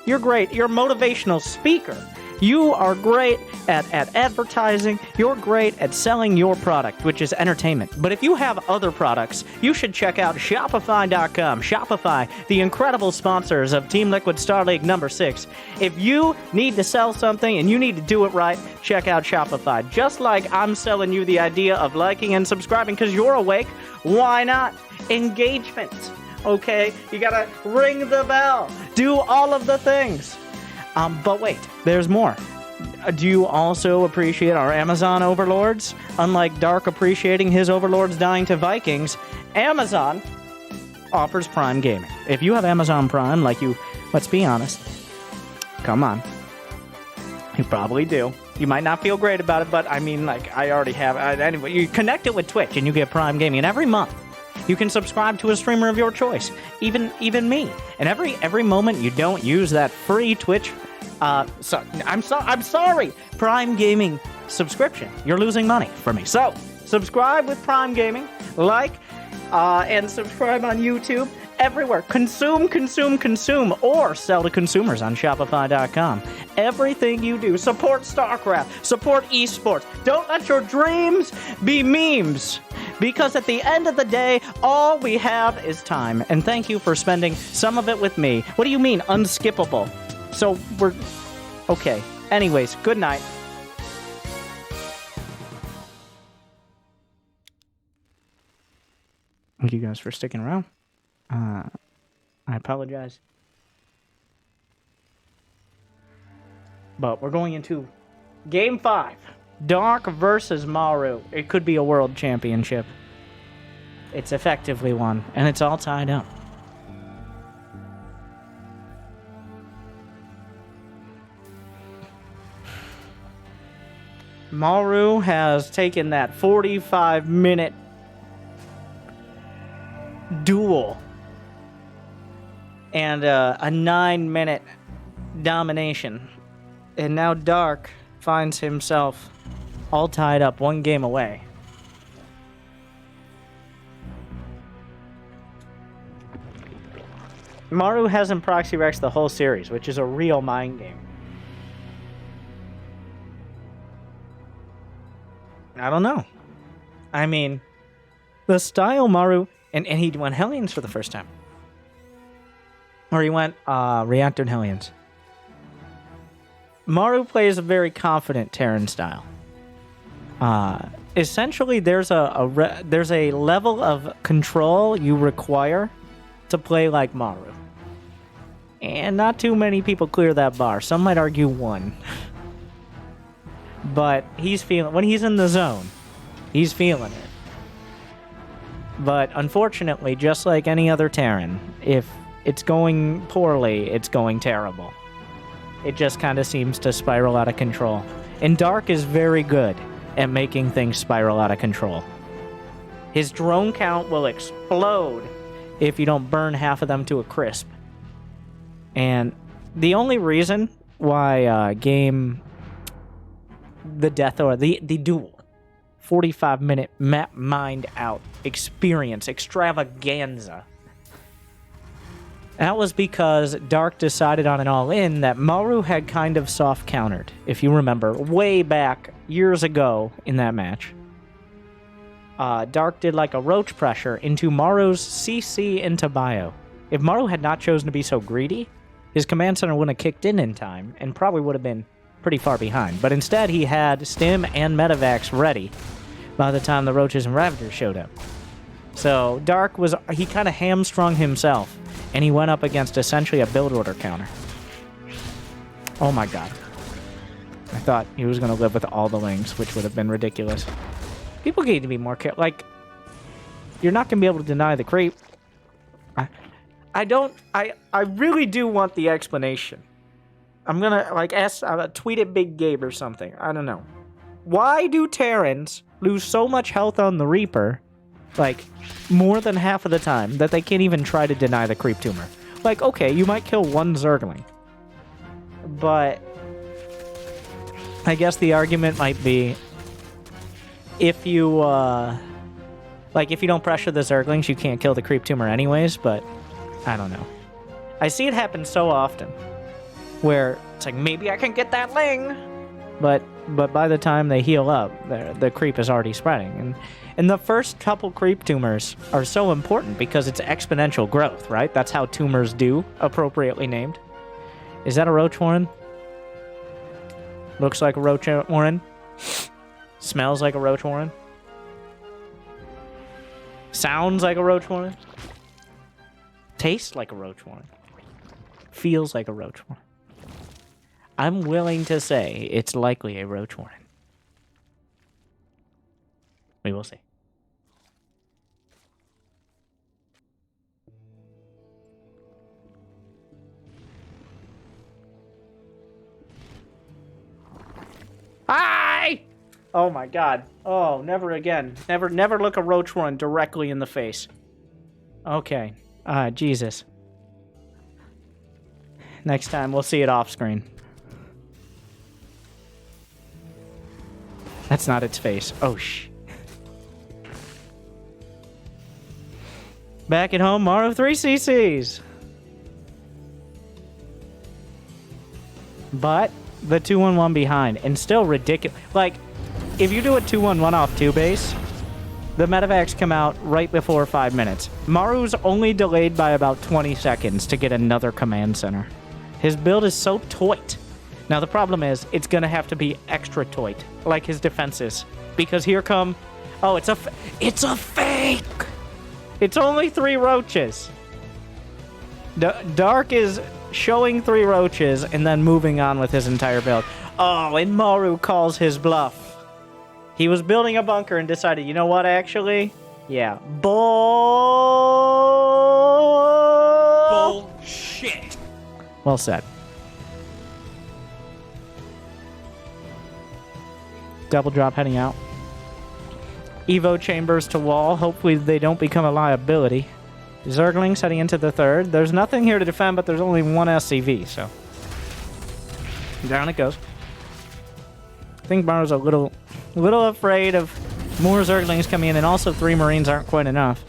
you're great. You're a motivational speaker. You are great at advertising. You're great at selling your product, which is entertainment. But if you have other products, you should check out Shopify.com. Shopify, the incredible sponsors of Team Liquid Star League number 6. If you need to sell something and you need to do it right, check out Shopify. Just like I'm selling you the idea of liking and subscribing because you're awake, why not? Engagement. Okay? You gotta ring the bell. Do all of the things. But wait, there's more. Do you also appreciate our Amazon overlords? Unlike Dark appreciating his overlords dying to Vikings, Amazon offers Prime Gaming. If you have Amazon Prime, like you, let's be honest, come on. You probably do. You might not feel great about it, but I mean, like, I already have. Anyway, you connect it with Twitch and you get Prime Gaming, and every month you can subscribe to a streamer of your choice, even me. And every moment you don't use that free Twitch, I'm sorry, Prime Gaming subscription, you're losing money for me. So subscribe with Prime Gaming, like, and subscribe on YouTube. Everywhere. Consume, or sell to consumers on Shopify.com. Everything you do. Support Starcraft. Support esports. Don't let your dreams be memes. Because at the end of the day, all we have is time. And thank you for spending some of it with me. What do you mean, unskippable? So we're... Okay. Anyways, good night. Thank you guys for sticking around. I apologize. But we're going into Game 5. Dark versus Maru. It could be a world championship. It's effectively one, and it's all tied up. Maru has taken that 45-minute duel and a 9-minute domination. And now Dark finds himself all tied up, one game away. Maru hasn't proxy Rex the whole series, which is a real mind game. I don't know. I mean, the style Maru... And he went Hellions for the first time. Or he went Reactored Hellions. Maru plays a very confident Terran style. Essentially, there's a level of control you require to play like Maru. And not too many people clear that bar. Some might argue one. But he's feeling... When he's in the zone, he's feeling it. But unfortunately, just like any other Terran, if it's going poorly, it's going terrible. It just kind of seems to spiral out of control. And Dark is very good at making things spiral out of control. His drone count will explode if you don't burn half of them to a crisp. And the only reason why the Death Aura, the duel 45-minute map mined out experience extravaganza. That was because Dark decided on an all-in that Maru had kind of soft-countered, if you remember, way back years ago in that match. Dark did like a roach pressure into Maru's CC into bio. If Maru had not chosen to be so greedy, his command center wouldn't have kicked in time and probably would have been pretty far behind. But instead, he had Stim and Medevacs ready by the time the Roaches and Ravagers showed up. So Dark he kind of hamstrung himself, and he went up against essentially a build order counter. Oh my god. I thought he was going to live with all the lings, which would have been ridiculous. People need to be more careful. Like, you're not going to be able to deny the creep. I really do want the explanation. I'm going to, like, tweet at Big Gabe or something. I don't know. Why do Terrans lose so much health on the Reaper, like, more than half of the time, that they can't even try to deny the creep tumor? Like, okay, you might kill one Zergling, but I guess the argument might be, if you, if you don't pressure the Zerglings, you can't kill the creep tumor anyways, but I don't know. I see it happen so often, where it's like, maybe I can get that Ling, but by the time they heal up, the creep is already spreading. And the first couple creep tumors are so important because it's exponential growth, right? That's how tumors do, appropriately named. Is that a Roach Warren? Looks like a Roach Warren. Smells like a Roach Warren. Sounds like a Roach Warren. Tastes like a Roach Warren. Feels like a Roach Warren. I'm willing to say it's likely a Roach Warren. We will see. Hi! Oh my god. Oh, never again. Never look a Roach Warren directly in the face. Okay. Jesus. Next time we'll see it off screen. That's not its face. Oh, shh. Back at home, Maru 3 CCs. But the 2-1-1 behind, and still ridiculous. Like, if you do a 2-1-1 off 2 base, the Medevacs come out right before 5 minutes. Maru's only delayed by about 20 seconds to get another command center. His build is so toit. Now, the problem is, it's going to have to be extra toit, like his defenses. Because here come... Oh, it's a fake! It's only 3 roaches. Dark is showing 3 roaches and then moving on with his entire build. Oh, and Maru calls his bluff. He was building a bunker and decided, you know what, actually? Yeah. Bullshit. Well said. Double drop heading out. Evo chambers to wall. Hopefully they don't become a liability. Zerglings heading into the 3rd. There's nothing here to defend, but there's only 1 SCV, so... down it goes. I think Maru's a little afraid of more Zerglings coming in, and also 3 Marines aren't quite enough.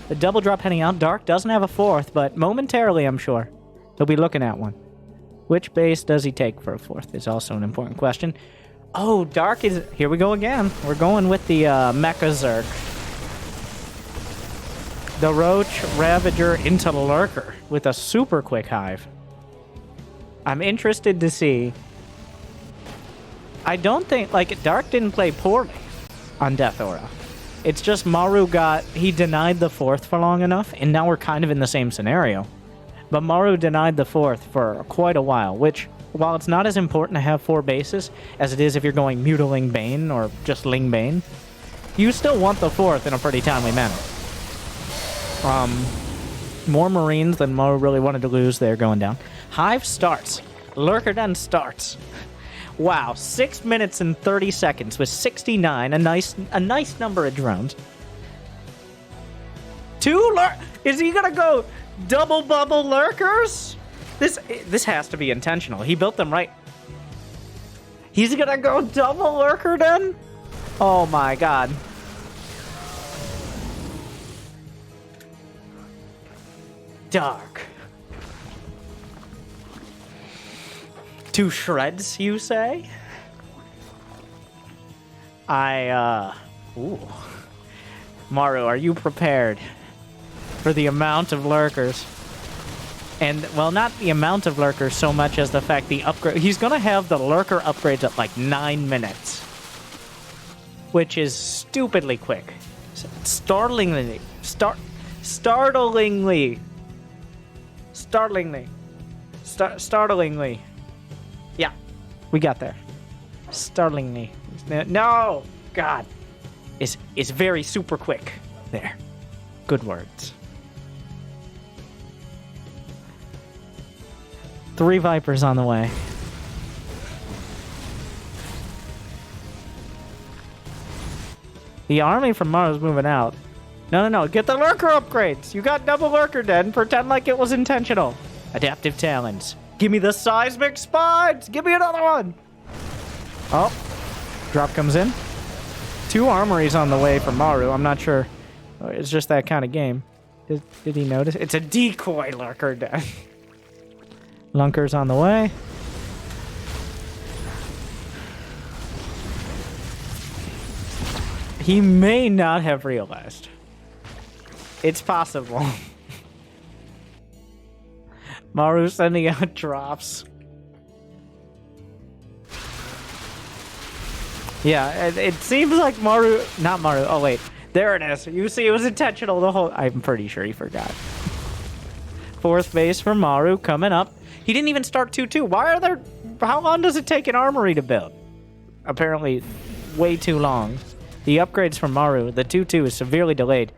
The double drop heading out. Dark doesn't have a 4th, but momentarily, I'm sure, he'll be looking at one. Which base does he take for a 4th is also an important question. Oh, Dark is... Here we go again. We're going with the Mecha Zerg. The Roach Ravager into Lurker with a super quick hive. I'm interested to see... I don't think... Like, Dark didn't play poorly on Death Aura. It's just Maru he denied the 4th for long enough, and now we're kind of in the same scenario. But Maru denied the 4th for quite a while, which... While it's not as important to have 4 bases as it is if you're going Mutiling Bane or just Ling Bane, you still want the 4th in a pretty timely manner. More Marines than Maru really wanted to lose. They're going down. Hive starts. Lurker Den starts. Wow, 6 minutes and 30 seconds with 69. A nice number of drones. 2 Is he gonna go double bubble lurkers? This has to be intentional. He built them right. He's gonna go double lurker then? Oh my god. Dark. To shreds, you say? Ooh. Maru, are you prepared for the amount of lurkers? And, well, not the amount of lurkers so much as the fact the upgrade... He's gonna have the lurker upgrades at like 9 minutes. Which is stupidly quick. Startlingly. Startlingly. Yeah, we got there. Startlingly. No! God. It's very super quick. There. Good words. 3 Vipers on the way. The army from Maru's moving out. No. Get the lurker upgrades. You got double lurker dead and pretend like it was intentional. Adaptive talents. Give me the seismic spines. Give me another one. Oh. Drop comes in. 2 armories on the way from Maru. I'm not sure. It's just that kind of game. Did he notice? It's a decoy lurker dead. Lunker's on the way. He may not have realized. It's possible. Maru sending out drops. Yeah, it seems like Maru... Not Maru. Oh, wait. There it is. You see, it was intentional the whole... I'm pretty sure he forgot. 4th base for Maru coming up. He didn't even start 2-2. Why are there... How long does it take an armory to build? Apparently, way too long. The upgrades from Maru, the 2-2 is severely delayed.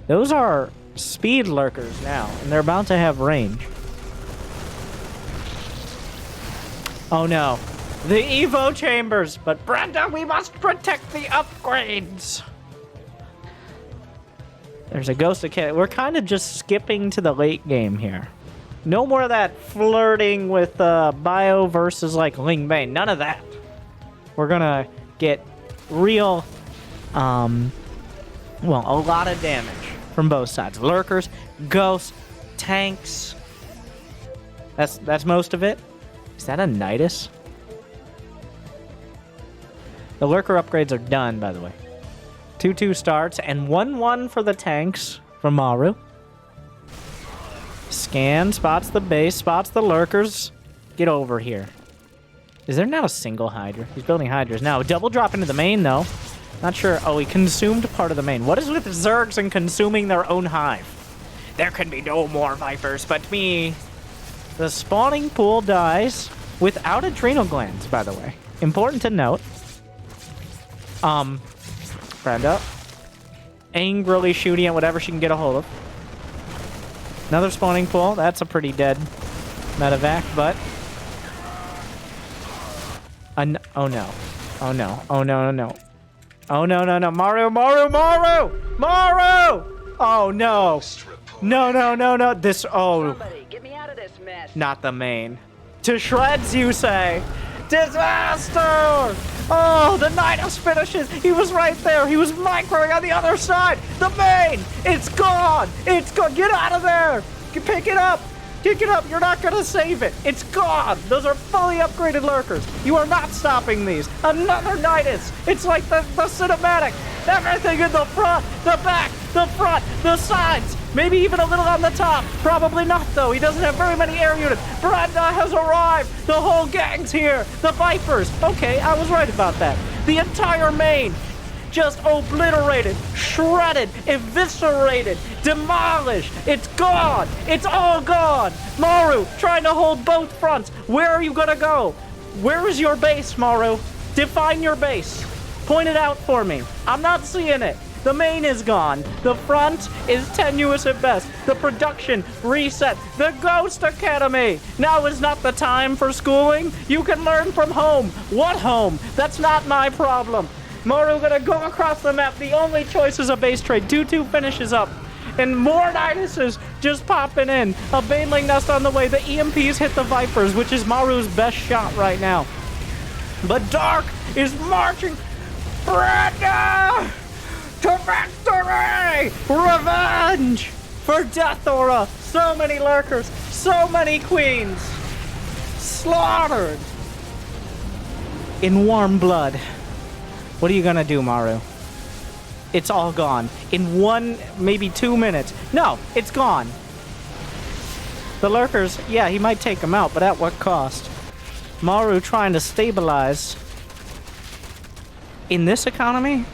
Those are speed lurkers now, and they're about to have range. Oh no. The Evo chambers! But Brenda, we must protect the upgrades! There's a ghost of cat. We're kind of just skipping to the late game here. No more of that flirting with Bio versus like Ling Bane. None of that. We're gonna get real, well, a lot of damage from both sides. Lurkers, ghosts, tanks. That's most of it. Is that a Nidus? The lurker upgrades are done, by the way. 2-2 starts, and 1-1 for the tanks from Maru. Scan, spots the base, spots the lurkers. Get over here. Is there not a single Hydra? He's building Hydras now. Double drop into the main, though. Not sure. Oh, he consumed part of the main. What is with Zergs and consuming their own hive? There can be no more Vipers but me. The spawning pool dies without adrenal glands, by the way. Important to note. Brenda. Angrily shooting at whatever she can get a hold of. Another spawning pool. That's a pretty dead Medevac, but... oh no. Oh no. Oh no, no, no. Oh no, no, no. Maru! Oh no. No. This... Oh. Somebody, get me out of this mess. Not the main. To shreds, you say? Disaster! Oh, the Nidus finishes. He was right there. He was microing on the other side. The main! It's gone! It's gone! Get out of there! Pick it up! Pick it up! You're not gonna save it! It's gone! Those are fully upgraded lurkers. You are not stopping these. Another Nidus! It's like the cinematic. Everything in the front, the back, the front, the sides. Maybe even a little on the top. Probably not, though. He doesn't have very many air units. Brenda has arrived. The whole gang's here. The Vipers. Okay, I was right about that. The entire main. Just obliterated, shredded, eviscerated, demolished. It's gone. It's all gone. Maru trying to hold both fronts. Where are you going to go? Where is your base, Maru? Define your base. Point it out for me. I'm not seeing it. The main is gone. The front is tenuous at best. The production reset. The Ghost Academy. Now is not the time for schooling. You can learn from home. What home? That's not my problem. Maru gonna go across the map. The only choice is a base trade. 2-2 finishes up. And more Niduses just popping in. A Baneling nest on the way. The EMPs hit the Vipers, which is Maru's best shot right now. But Dark is marching. Brenda! To victory! Revenge! For Death Aura! So many lurkers! So many queens! Slaughtered! In warm blood. What are you gonna do, Maru? It's all gone. In 1, maybe 2 minutes. No, it's gone. The lurkers, yeah, he might take them out, but at what cost? Maru trying to stabilize. In this economy?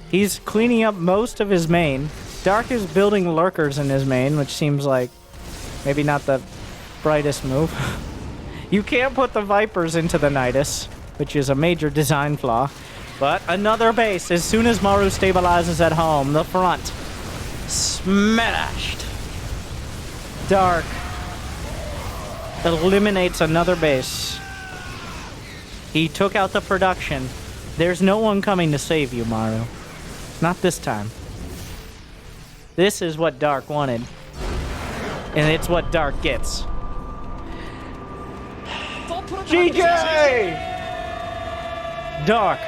He's cleaning up most of his main. Dark is building lurkers in his main, which seems like maybe not the brightest move. You can't put the Vipers into the Nidus, which is a major design flaw. But another base. As soon as Maru stabilizes at home, the front smashed. Dark eliminates another base. He took out the production. There's no one coming to save you, Maru. Not this time. This is what Dark wanted. And it's what Dark gets. GJ! Dark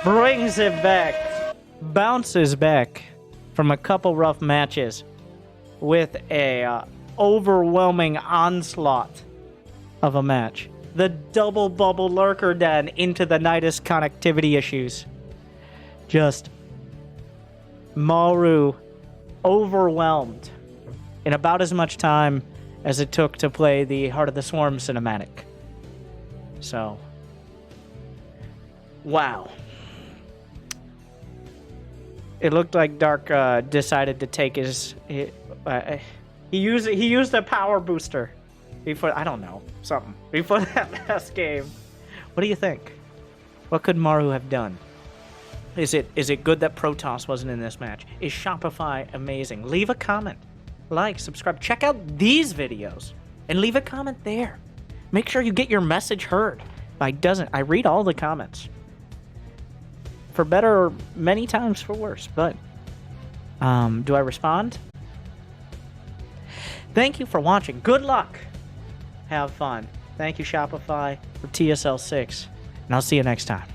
brings it back. Bounces back from a couple rough matches with a overwhelming onslaught of a match. The double bubble lurker den into the Nidus connectivity issues. Just Maru overwhelmed in about as much time as it took to play the Heart of the Swarm cinematic. So, wow. It looked like Dark decided to take his he used a power booster before, I don't know, something before that last game. What do you think? What could Maru have done? Is it good that Protoss wasn't in this match? Is Shopify amazing? Leave a comment, like, subscribe, check out these videos, and leave a comment there. Make sure you get your message heard. I read all the comments. For better or many times for worse, but do I respond? Thank you for watching. Good luck. Have fun. Thank you, Shopify, for TSL 6. And I'll see you next time.